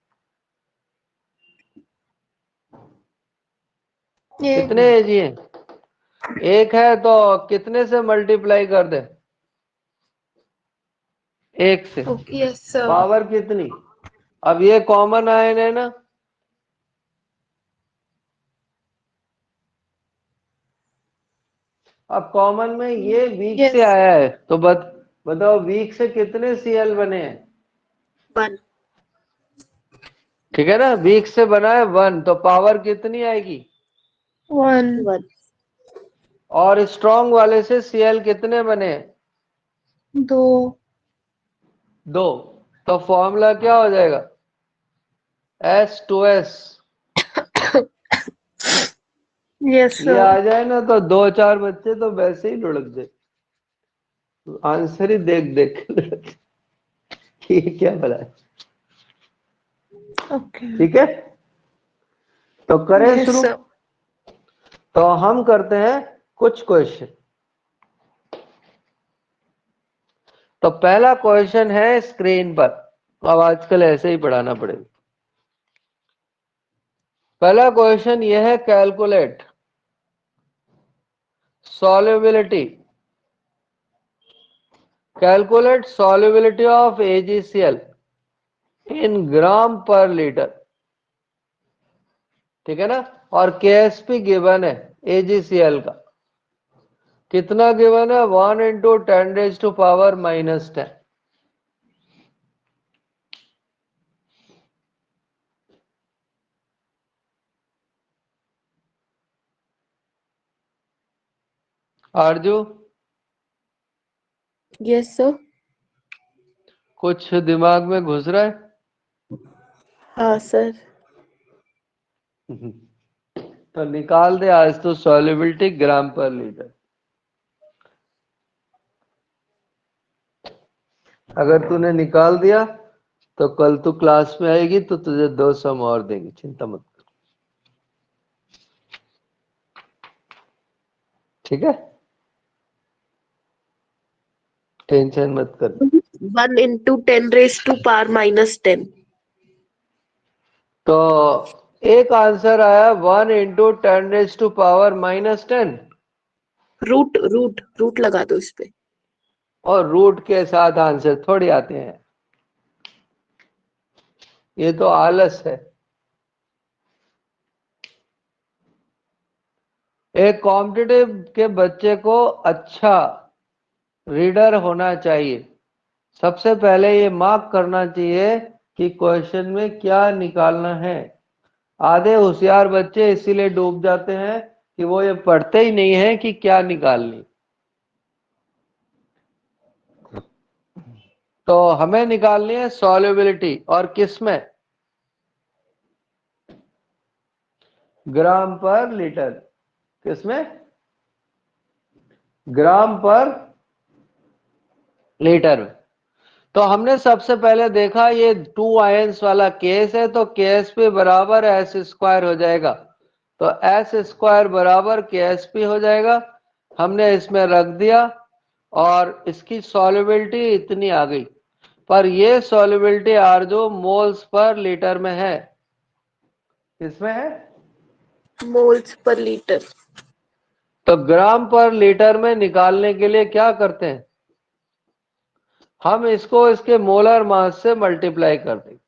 कितने एजी हैं? एक है, तो कितने से मल्टीप्लाई कर दे? एक से। Okay yes sir. पावर कितनी? अब ये कॉमन आयन है ना, अब कॉमन में ये वीक Yes. से आया है, तो बताओ वीक से कितने सीएल बने हैं? 1। ठीक है ना, वीक से बना है 1, तो पावर कितनी आएगी? 1 1। और स्ट्रॉन्ग वाले से सीएल कितने बने हैं? 2 2। तो फॉर्मूला क्या हो जाएगा? S2S। यस ये आ सर। जाए ना तो 2-4 बच्चे तो वैसे ही लुढ़क जाए, आंसर ही देख देख के लुढ़क जाए। ये क्या भला है? ओके ठीक है, तो करें यस शुरू। सर। तो हम करते हैं कुछ क्वेश्चन। तो पहला क्वेश्चन है स्क्रीन पर, अब आजकल ऐसे ही पढ़ाना पड़ेगा। पहला क्वेश्चन यह है, calculate solubility of AgCl in ग्राम पर लीटर। ठीक है ना, और KSP गिवन है AgCl का, कितना गिवन है? 1 × 10⁻⁻10। आरजू यस सर। कुछ दिमाग में घुस रहा है? हाँ सर। तो निकाल दे आज तो, सॉल्युबिलिटी ग्राम पर लीटर। अगर तूने निकाल दिया तो कल तू क्लास में आएगी तो तुझे 2 सम और देंगे, चिंता मत कर। ठीक है, टेंशन मत कर। 1 × 10⁻⁻10। तो एक आंसर आया 1 × 10⁻⁻10, रूट लगा दो इस पे। और रूट के साथ आंसर थोड़ी आते हैं, ये तो आलस है। एक कॉम्पिटिटिव के बच्चे को अच्छा रीडर होना चाहिए। सबसे पहले ये मार्क करना चाहिए कि क्वेश्चन में क्या निकालना है। आधे होशियार बच्चे इसीलिए डूब जाते हैं कि वो ये पढ़ते ही नहीं है कि क्या निकालनी। तो हमें निकालनी है सॉल्युबिलिटी, और किसमें? ग्राम पर लीटर। किसमें? ग्राम पर लीटर में। तो हमने सबसे पहले देखा ये 2 आयंस वाला केस है, तो KSP बराबर S स्क्वायर हो जाएगा, तो S स्क्वायर बराबर KSP हो जाएगा। हमने इसमें रख दिया, और इसकी सॉल्युबिलिटी इतनी आ गई, पर ये सॉल्युबिलिटी आर जो मोल्स पर लीटर में है, किसमें है? Moles per litre. तो ग्राम पर लीटर में निकालने के लिए क्या करते हैं, हम इसको इसके मोलर मास से मल्टीप्लाई कर देंगे,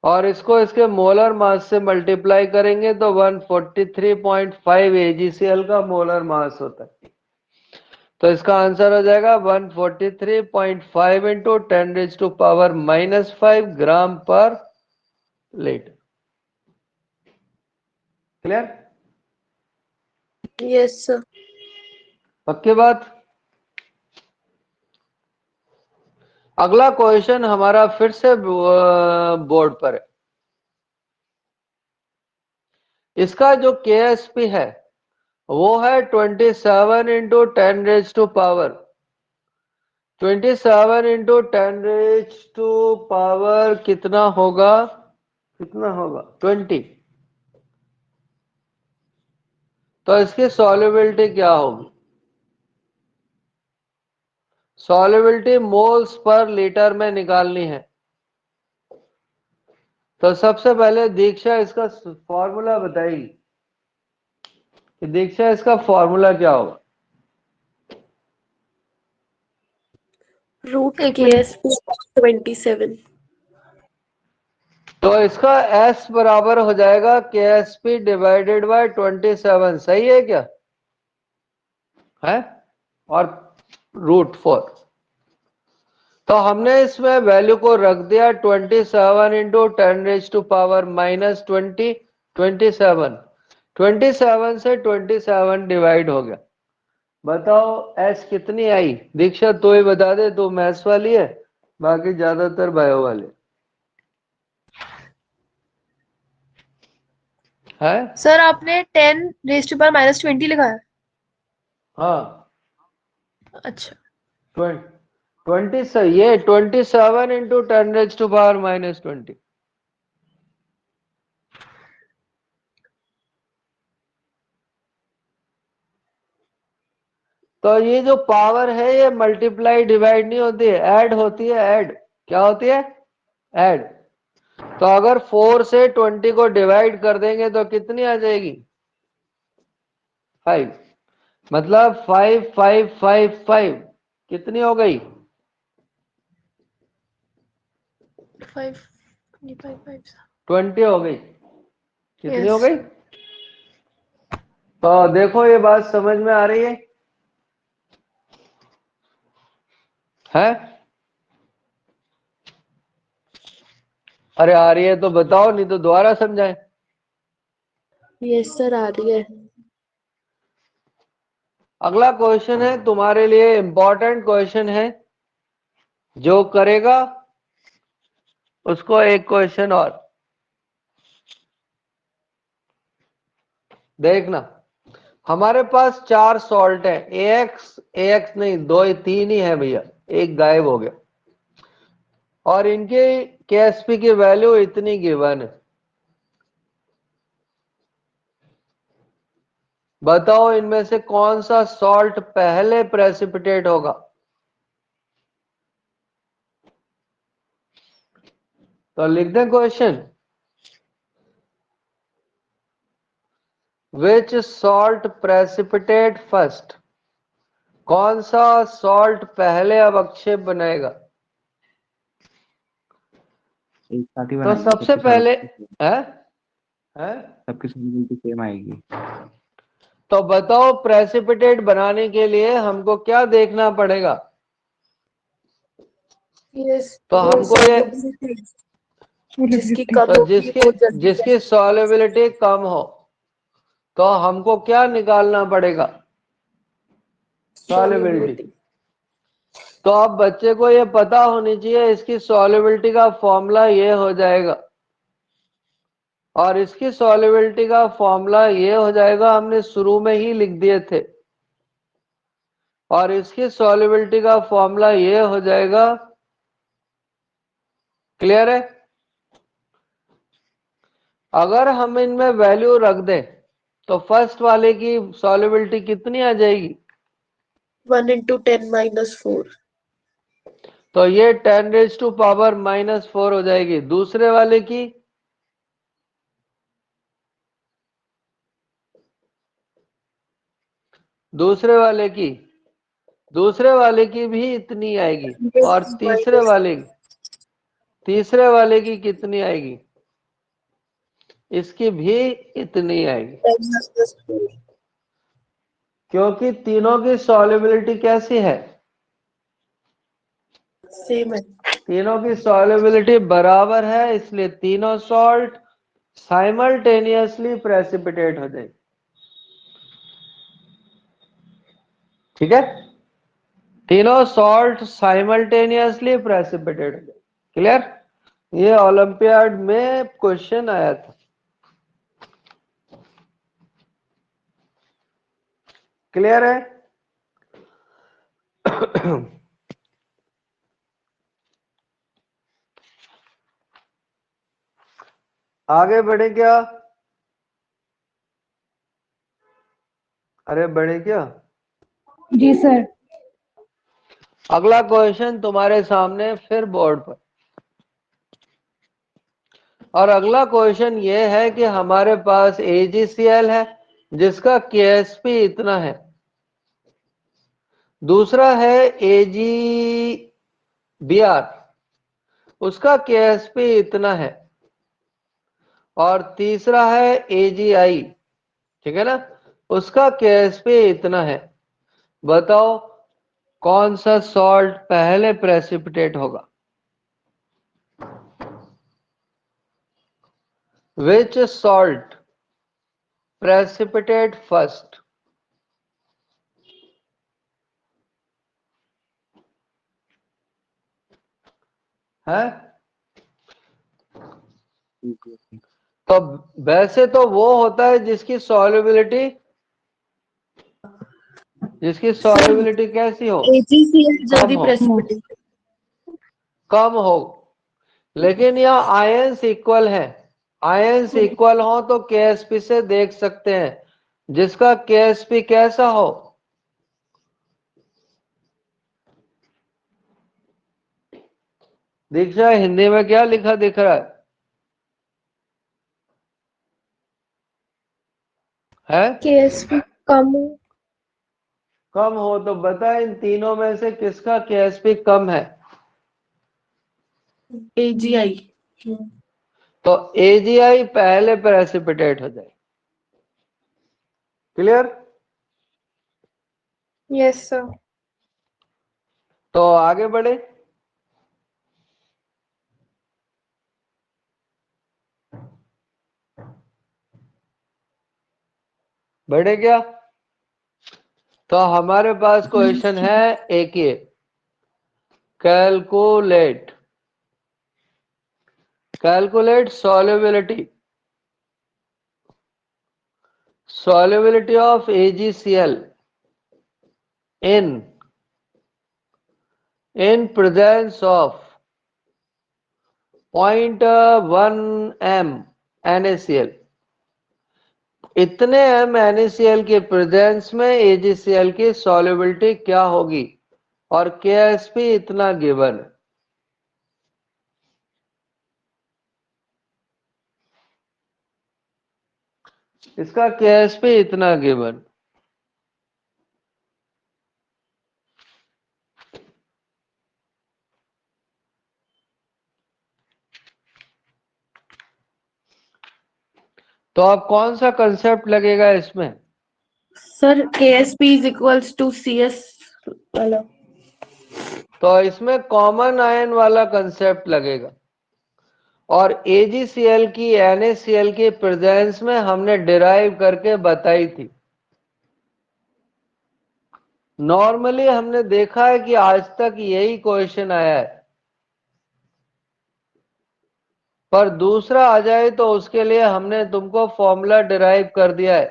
और इसको इसके मोलर मास से मल्टीप्लाई करेंगे तो 143.5 AgCl का मोलर मास होता है। तो इसका आंसर हो जाएगा 143.5 इंटू 10⁻⁻5 ग्राम पर लीटर। क्लियर? Yes sir. पक्की बात। अगला क्वेश्चन हमारा फिर से बोर्ड पर है। इसका जो KSP है वो है 27 इंटू 10⁻⁻, 27 इंटू 10⁻⁻ कितना होगा, कितना होगा 20। तो इसकी सॉल्युबिलिटी क्या होगी, सॉल्युबिलिटी मोल्स पर लीटर में निकालनी है। तो सबसे पहले दीक्षा इसका फॉर्मूला बताएगी कि दीक्षा इसका फॉर्मूला क्या होगा। रूट एक KSP 27। तो इसका S बराबर हो जाएगा KSP डिवाइडेड बाय 27, सही है क्या है, और √4। तो हमने इसमें वैल्यू को रख दिया 27 इंटू 10⁻⁻20, 27 से 27 डिवाइड हो गया। बताओ S कितनी आई, दीक्षा तो ही बता दे, तू मैथ्स वाली है, बाकी ज्यादातर बायो वाले है। सर आपने 10⁻⁻20 लिखा है? हाँ अच्छा। 20 ये 27 इंटू 10⁻⁻20। तो ये जो पावर है ये मल्टीप्लाई डिवाइड नहीं होती है, ऐड होती है, ऐड क्या होती है, ऐड। तो अगर 4 से 20 को डिवाइड कर देंगे तो कितनी आ जाएगी, 5। मतलब 5 5 5 5 कितनी हो गई, 5 20 हो गई, कितनी हो यस। गई। तो देखो ये बात समझ में आ रही है? अरे आ रही है तो बताओ, नहीं तो दोबारा समझाएं। यस सर आ रही है। अगला क्वेश्चन है तुम्हारे लिए, इंपॉर्टेंट क्वेश्चन है, जो करेगा उसको एक क्वेश्चन और देखना। हमारे पास 4 सॉल्ट है, AX नहीं, 3 ही है भैया, एक गायब हो गया, और इनके KSP की वैल्यू इतनी गिवन है। बताओ इनमें से कौन सा सॉल्ट पहले प्रेसिपिटेट होगा। तो लिख दें question, which salt precipitate first, कौन सा सॉल्ट पहले अवक्षेप बनाएगा। एक साथ ही तो बनाएंगे, सबसे सबकी पहले solubility है सबकी solubility सेम आएगी। तो बताओ प्रेसिपिटेट बनाने के लिए हमको क्या देखना पड़ेगा। यस तो हमको ये जिसकी कम तो होगी वो जल्दी जिसकी सॉल्युबिलिटी कम हो, तो हमको क्या निकालना पड़ेगा, सॉल्युबिलिटी। solubility। तो अब बच्चे को ये पता होनी चाहिए, इसकी सॉल्युबिलिटी का फॉर्मूला ये हो जाएगा, और इसकी सॉल्युबिलिटी का फॉर्मूला ये हो जाएगा, हमने शुरू में ही लिख दिए थे, और इसकी सॉल्युबिलिटी का फॉर्मूला ये हो जाएगा। क्लियर है? अगर हम इनमें वैल्यू रख दें तो फर्स्ट वाले की सॉल्युबिलिटी कितनी आ जाएगी, 1 into 10 minus 4. तो ये 10⁻⁻⁴ हो जाएगी। दूसरे वाले की दूसरे वाले की भी इतनी आएगी। और तीसरे वाले की कितनी आएगी? इसकी भी इतनी आएगी, 10 minus 4. क्योंकि तीनों की सॉल्युबिलिटी कैसी है? Same है। तीनों की सॉल्युबिलिटी बराबर है, इसलिए तीनों सॉल्ट साइमल्टेनियसली प्रेसिपिटेट हो जाएगी। ठीक है, तीनों सॉल्ट साइमल्टेनियसली प्रेसिपिटेट हो जाएगी। क्लियर? ये ओलंपियाड में क्वेश्चन आया था। क्लियर है? आगे बढ़े क्या? अरे बढ़े क्या? जी सर। अगला क्वेश्चन तुम्हारे सामने फिर बोर्ड पर, और अगला क्वेश्चन ये है कि हमारे पास AgCl है जिसका KsP इतना है, दूसरा है AgBr उसका KsP इतना है, और तीसरा है AgI, ठीक है ना, उसका KsP इतना है। बताओ कौन सा सॉल्ट पहले प्रेसिपिटेट होगा? Which salt precipitate first? है? तो वैसे तो वो होता है जिसकी सॉल्युबिलिटी कैसी हो? AgCl कम जल्दी हो, precipitate। कम हो। लेकिन यहाँ आयंस इक्वल है, आयंस इक्वल हो तो KsP से देख सकते हैं, जिसका KsP कैसा हो? दीक्षा हिंदी में क्या लिखा दिख रहा है? KSP कम हो। कम हो तो बता इन तीनों में से किसका KsP कम है? AgI। तो AgI पहले प्रेसिपिटेट हो जाए। क्लियर? Yes sir. तो आगे बढ़े। बढ़े क्या? तो हमारे पास क्वेश्चन है एक ये, calculate solubility of AgCl in presence of 0.1 m NaCl। इतने m NaCl के प्रेजेंस में AgCl की सॉल्युबिलिटी क्या होगी, और KsP इतना गिवन है। इसका KsP इतना गिवन। तो अब कौन सा कंसेप्ट लगेगा इसमें? Sir KsP is equals to CS वाला। तो इसमें कॉमन आयन वाला कंसेप्ट लगेगा, और AgCl की NaCl की प्रेजेंस में हमने डिराइव करके बताई थी। नॉर्मली हमने देखा है कि आज तक यही क्वेश्चन आया है, पर दूसरा आ जाए तो उसके लिए हमने तुमको फॉर्मूला डिराइव कर दिया है।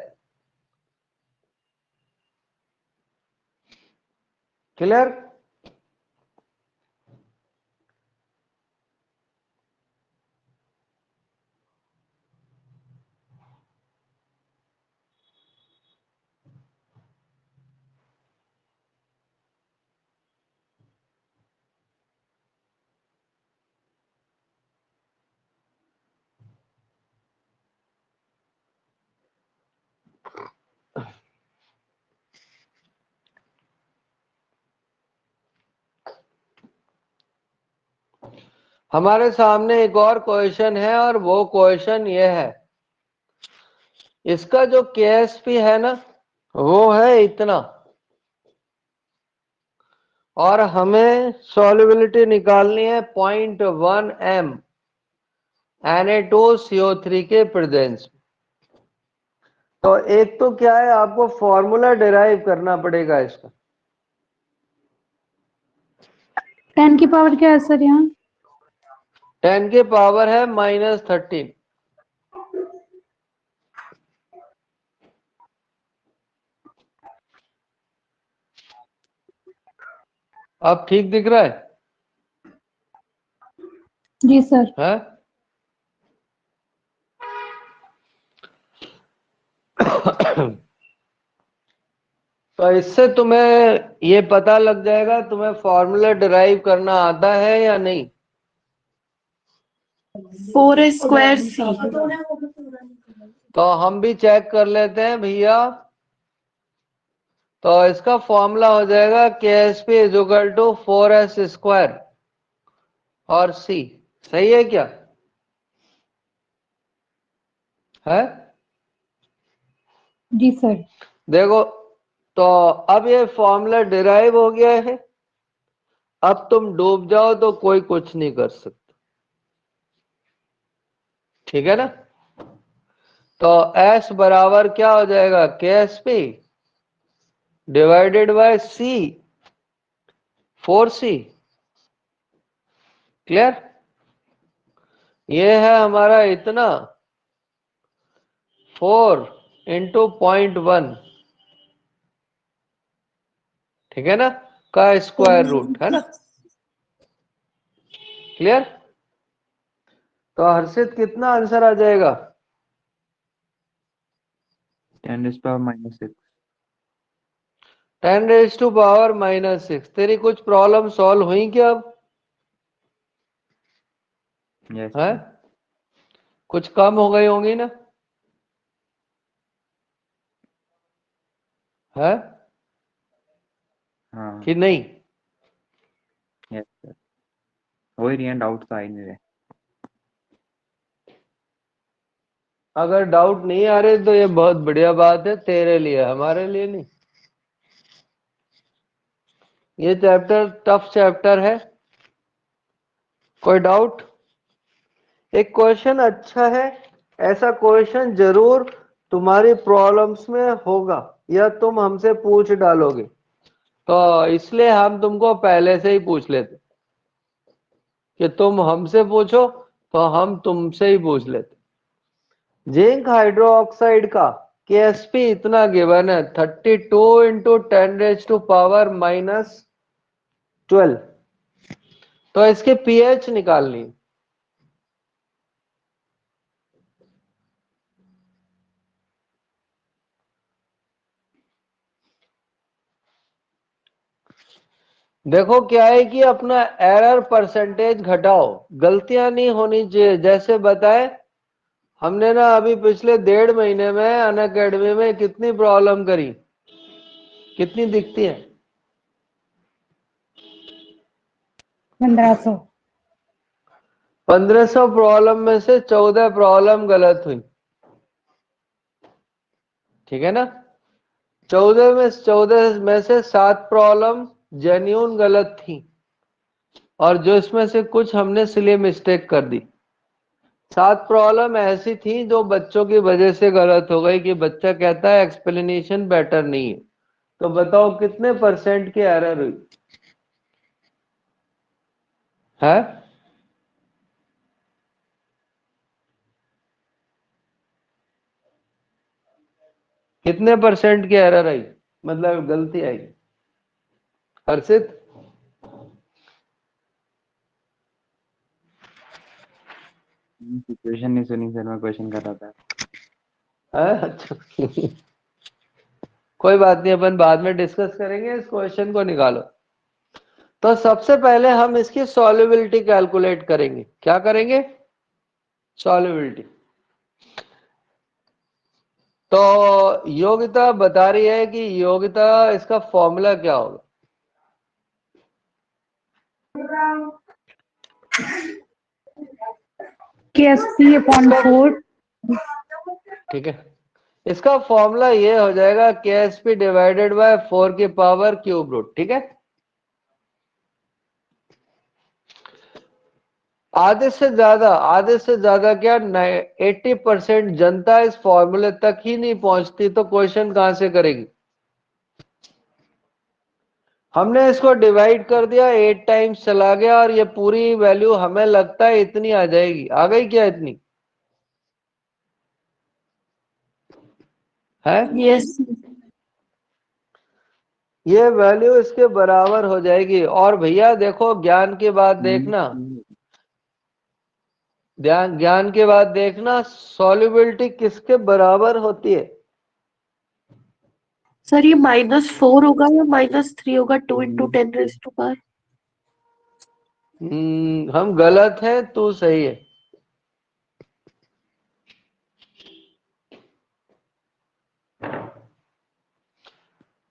क्लियर? हमारे सामने एक और क्वेश्चन है और वो क्वेश्चन ये है, इसका जो केएसपी है ना वो है इतना, और हमें सॉल्युबिलिटी निकालनी है 0.1 m Na2CO3 के प्रेजेंस में। तो एक तो क्या है, आपको फॉर्मूला डिराइव करना पड़ेगा इसका। 10 की पावर क्या है सर यहाँ? 10 की पावर है -13। अब ठीक दिख रहा है? जी सर। है? तो इससे तुम्हें ये पता लग जाएगा तुम्हें फॉर्मूला डिराइव करना आता है या नहीं। 4a² c। तो हम भी चेक कर लेते हैं भैया। तो इसका फॉर्मूला हो जाएगा KSP = 4s² और c। सही है क्या? है? जी सर। देखो, तो अब ये फॉर्मूला डिराइव हो गया है। अब तुम डूब जाओ तो कोई कुछ नहीं कर सकता, ठीक है ना। तो S बराबर क्या हो जाएगा, KSP divided bye C, 4C। Clear? ये है हमारा इतना 4 × 0.1, ठीक है ना, का स्क्वायर रूट, है ना। क्लियर? तो हर्षित कितना आंसर आ जाएगा? 10⁻⁻6। 10⁻⁻6। तेरी कुछ प्रॉब्लम सॉल्व हुई क्या अब? यस है? कुछ कम हो गई होंगी ना? है हाँ कि नहीं? यस सर, हो ही रही है, डाउट तो आ ही नहीं रहे। अगर डाउट नहीं आ रहे तो ये बहुत बढ़िया बात है तेरे लिए, हमारे लिए नहीं। ये चैप्टर टफ चैप्टर है। कोई डाउट? एक क्वेश्चन अच्छा है, ऐसा क्वेश्चन जरूर तुम्हारी प्रॉब्लम्स में होगा या तुम हमसे पूछ डालोगे, तो इसलिए हम तुमको पहले से ही पूछ लेते कि तुम हमसे पूछो, तो हम तुमसे ही पूछ लेते। जिंक हाइड्रोक्साइड का KSP इतना गिवन है, 32 × 10⁻⁻12। तो इसके pH निकालनी है। देखो क्या है कि अपना एरर परसेंटेज घटाओ, गलतियां नहीं होनी चाहिए। जैसे बताए हमने ना, अभी पिछले 1.5 महीने में अनअकैडमी में कितनी प्रॉब्लम करी, कितनी दिखती है? 1500। 1500 प्रॉब्लम में से 14 प्रॉब्लम गलत हुई, ठीक है ना। 14 में से 7 प्रॉब्लम जेन्यून गलत थी, और जो इसमें से कुछ हमने सिली मिस्टेक कर दी। 7 प्रॉब्लम ऐसी थी जो बच्चों की वजह से गलत हो गई, कि बच्चा कहता है एक्सप्लेनेशन बेटर नहीं है। तो बताओ कितने % की एरर हुई है? कितने % की एरर आई, मतलब गलती आई? हर्षित? सिचुएशन नहीं सुनी सर, मैं क्वेश्चन कर रहा था। अच्छा कोई बात नहीं, अपन बाद में डिस्कस करेंगे, इस क्वेश्चन को निकालो। तो सबसे पहले हम इसकी सॉल्युबिलिटी कैलकुलेट करेंगे। क्या करेंगे? सॉल्युबिलिटी। तो योग्यता बता रही है कि योग्यता, इसका फॉर्मूला क्या होगा? KSP upon 4. ठीक है, इसका फॉर्मूला ये हो जाएगा KSP डिवाइडेड बाय 4 की पावर क्यूब रूट। ठीक है, आधे से ज्यादा क्या 80% जनता इस फॉर्मूले तक ही नहीं पहुंचती, तो क्वेश्चन कहां से करेगी। हमने इसको डिवाइड कर दिया, 8 टाइम्स चला गया और ये पूरी वैल्यू हमें लगता है इतनी आ जाएगी। आ गई क्या इतनी है? Yes. ये वैल्यू इसके बराबर हो जाएगी। और भैया देखो, ज्ञान की बात देखना, ज्ञान की बात देखना, सॉल्युबिलिटी किसके बराबर होती है? सर ये -4 होगा या -3 होगा? 2 × 10⁻⁴। हम गलत हैं, तू सही है।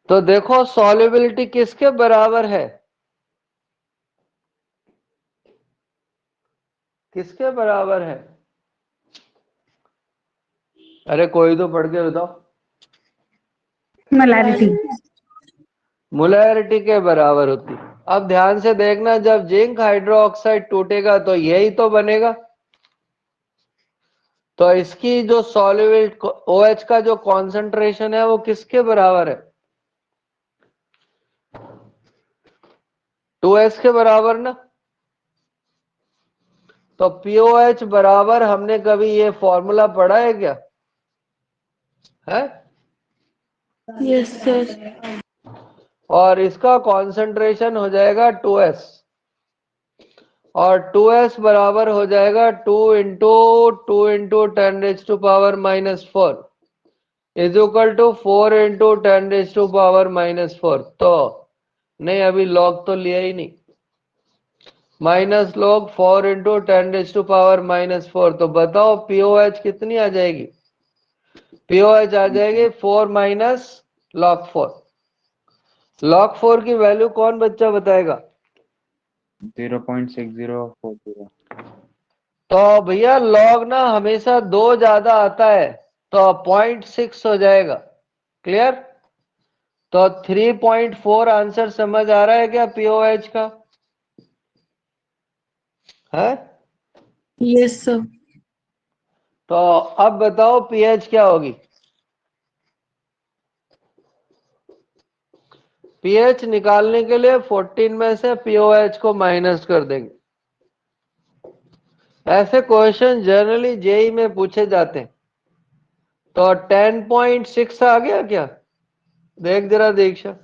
तो देखो सॉल्युबिलिटी किसके बराबर है? किसके बराबर है? अरे कोई तो पढ़ के बताओ। Molarity. मोलैरिटी के बराबर होती। अब ध्यान से देखना, जब जिंक हाइड्रोक्साइड टूटेगा तो यही तो बनेगा। तो इसकी जो सॉल्युबिलिटी OH का जो कॉन्सेंट्रेशन है वो किसके बराबर है? 2S के बराबर ना। तो POH बराबर, हमने कभी ये फॉर्मूला पढ़ा है क्या? है? Yes sir. और इसका कॉन्सेंट्रेशन हो जाएगा 2S, और 2S बराबर हो जाएगा 2 × 10⁻⁴ इज इक्वल टू 4 × 10⁻⁴। तो नहीं, अभी लॉग तो लिया ही नहीं। Minus log 4 × 10⁻⁴। तो बताओ POH कितनी आ जाएगी? POH आ जाएगी 4 माइनस log 4। log 4 की वैल्यू कौन बच्चा बताएगा? 0.6040। तो भैया लॉग ना हमेशा 2 ज्यादा आता है, तो 0.6 हो जाएगा। क्लियर? तो 3.4 आंसर समझ आ रहा है क्या POH का? है? Yes sir. तो अब बताओ pH क्या होगी? pH निकालने के लिए 14 में से POH को माइनस कर देंगे। ऐसे क्वेश्चन जनरली जेई में पूछे जाते हैं। तो 10.6 आ गया क्या? देख जरा दीक्षा।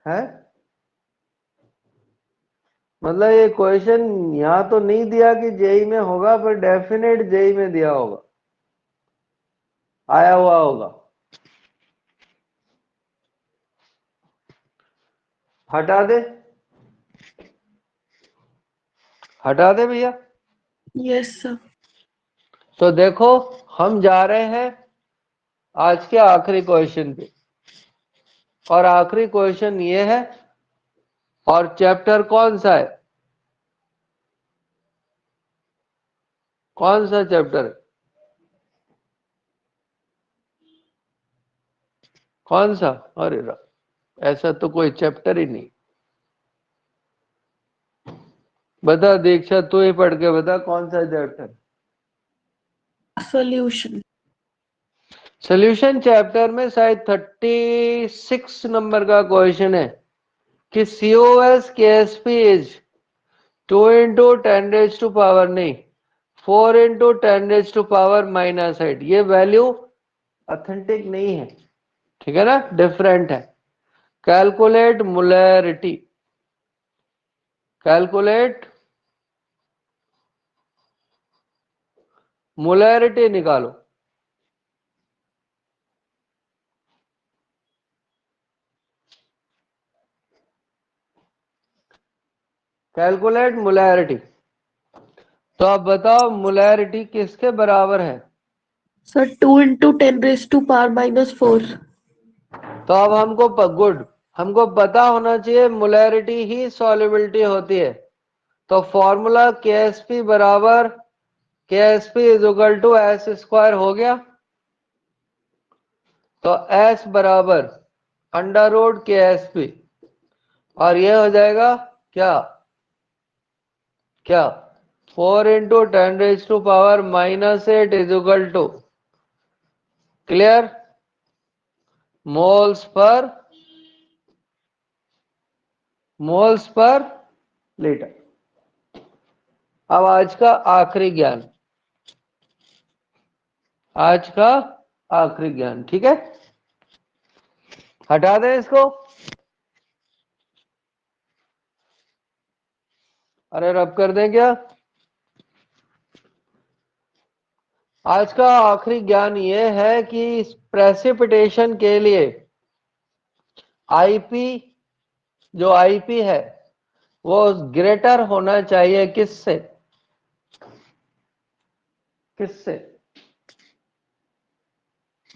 है? मतलब ये क्वेश्चन यहां तो नहीं दिया कि जेई में होगा, पर डेफिनेट जेई में दिया होगा, आया हुआ होगा। हटा दे, हटा दे भैया। Yes sir. तो देखो, हम जा रहे हैं आज के आखिरी क्वेश्चन पे, और आखिरी क्वेश्चन ये है। और चैप्टर कौन सा है? कौन सा चैप्टर है? कौन सा? अरे ऐसा तो कोई चैप्टर ही नहीं। बता दीक्षा, तू ही पढ़ के बता कौन सा चैप्टर। Solution। सोल्यूशन चैप्टर में शायद 36 नंबर का क्वेश्चन है कि COS KSP इज 2 × 10⁻⁴ नहीं, 4 × 10⁻⁻8। ये वैल्यू ऑथेंटिक नहीं है, ठीक है ना, डिफरेंट है। कैलकुलेट मोलैरिटी, कैलकुलेट मोलैरिटी निकालो। Calculate molarity. तो आप बताओ मोलैरिटी किसके बराबर है? सर 2 × 10⁻⁴। तो अब हमको गुड, हमको पता होना चाहिए मोलैरिटी ही सॉल्युबिलिटी होती है। तो फॉर्मूला KSP बराबर KSP is equal to S square हो गया। तो S बराबर अंडर रूट KSP और ये हो जाएगा क्या क्या 4 into 10⁻⁻8 is equal to clear moles per litre. अब आज का आखिरी ज्ञान, ठीक है, हटा दें इसको। अरे रब कर दें क्या। आज का आखिरी ज्ञान ये है कि प्रेसिपिटेशन के लिए आईपी जो आईपी है वो ग्रेटर होना चाहिए किससे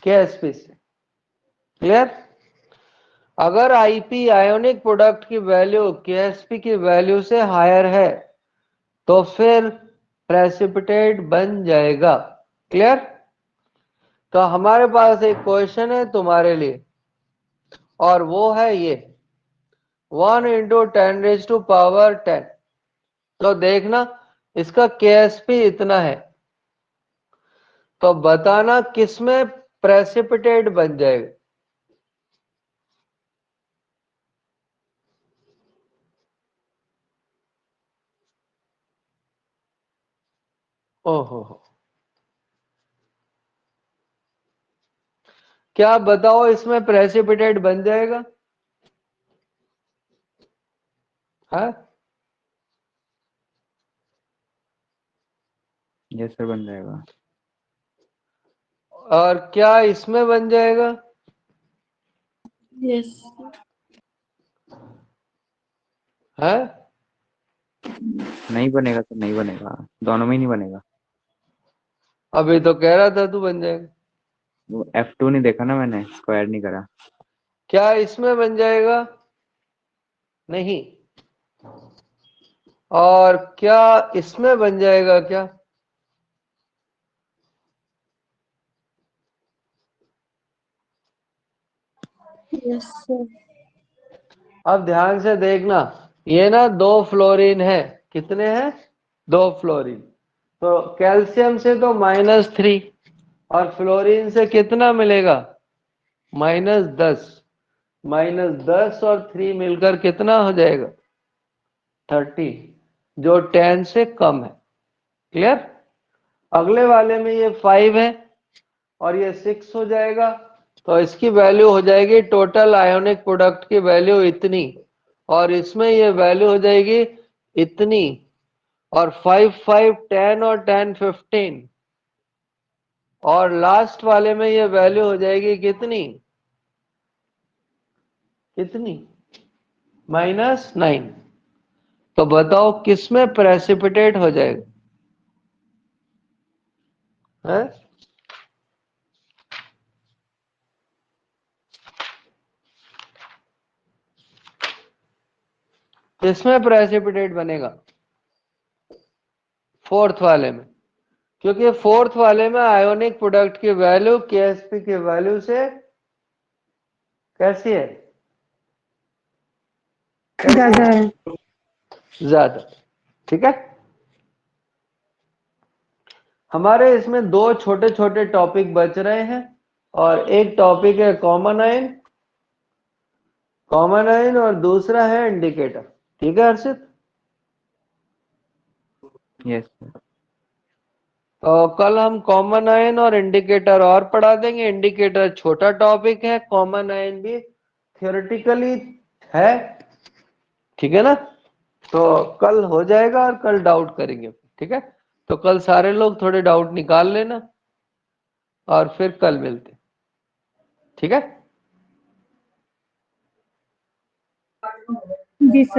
KSP से। क्लियर। अगर आईपी आयोनिक प्रोडक्ट की वैल्यू KSP की वैल्यू से हायर है तो फिर प्रेसिपिटेट बन जाएगा। क्लियर। तो हमारे पास एक क्वेश्चन है तुम्हारे लिए और वो है ये 1 इंटू 10⁻10। तो देखना इसका KSP इतना है तो बताना किसमें प्रेसिपिटेट बन जाएगा। ओहो क्या बताओ इसमें प्रेसिपिटेट बन जाएगा। है यस सर बन जाएगा। और क्या इसमें बन जाएगा। Yes. है नहीं बनेगा सर, नहीं बनेगा, दोनों में ही नहीं बनेगा। अभी तो कह रहा था तू बन जाएगा। वो F2 नहीं देखा ना मैंने, स्क्वायर नहीं करा। क्या इसमें बन जाएगा। नहीं। और क्या इसमें बन जाएगा क्या। Yes, sir. अब ध्यान से देखना ये ना 2 फ्लोरीन है। कितने हैं 2 फ्लोरीन। तो कैल्शियम से तो -3 और फ्लोरीन से कितना मिलेगा -10। -10 और 3 मिलकर कितना हो जाएगा 30 जो 10 से कम है। क्लियर। अगले वाले में ये 5 है और ये 6 हो जाएगा तो इसकी वैल्यू हो जाएगी टोटल आयोनिक प्रोडक्ट की वैल्यू इतनी और इसमें ये वैल्यू हो जाएगी इतनी और 5 5 10 और 10 15 और लास्ट वाले में ये वैल्यू हो जाएगी कितनी -9। तो बताओ किसमें प्रेसिपिटेट हो जाएगा। है किसमें प्रेसिपिटेट बनेगा 4th वाले में क्योंकि 4th वाले में आयोनिक प्रोडक्ट की वैल्यू KSP की वैल्यू से कैसी है ज्यादा है। ज्यादा। ठीक है। हमारे इसमें 2 छोटे छोटे टॉपिक बच रहे हैं और एक टॉपिक है कॉमन आयन और दूसरा है इंडिकेटर। ठीक है हर्षित। Yes sir. तो कल हम कॉमन आयन और इंडिकेटर और पढ़ा देंगे। इंडिकेटर छोटा टॉपिक है, कॉमन आयन भी थियोरेटिकली है। ठीक है ना। तो कल हो जाएगा और कल डाउट करेंगे। ठीक है। तो कल सारे लोग थोड़े डाउट निकाल लेना और फिर कल मिलते। ठीक है। जी सर।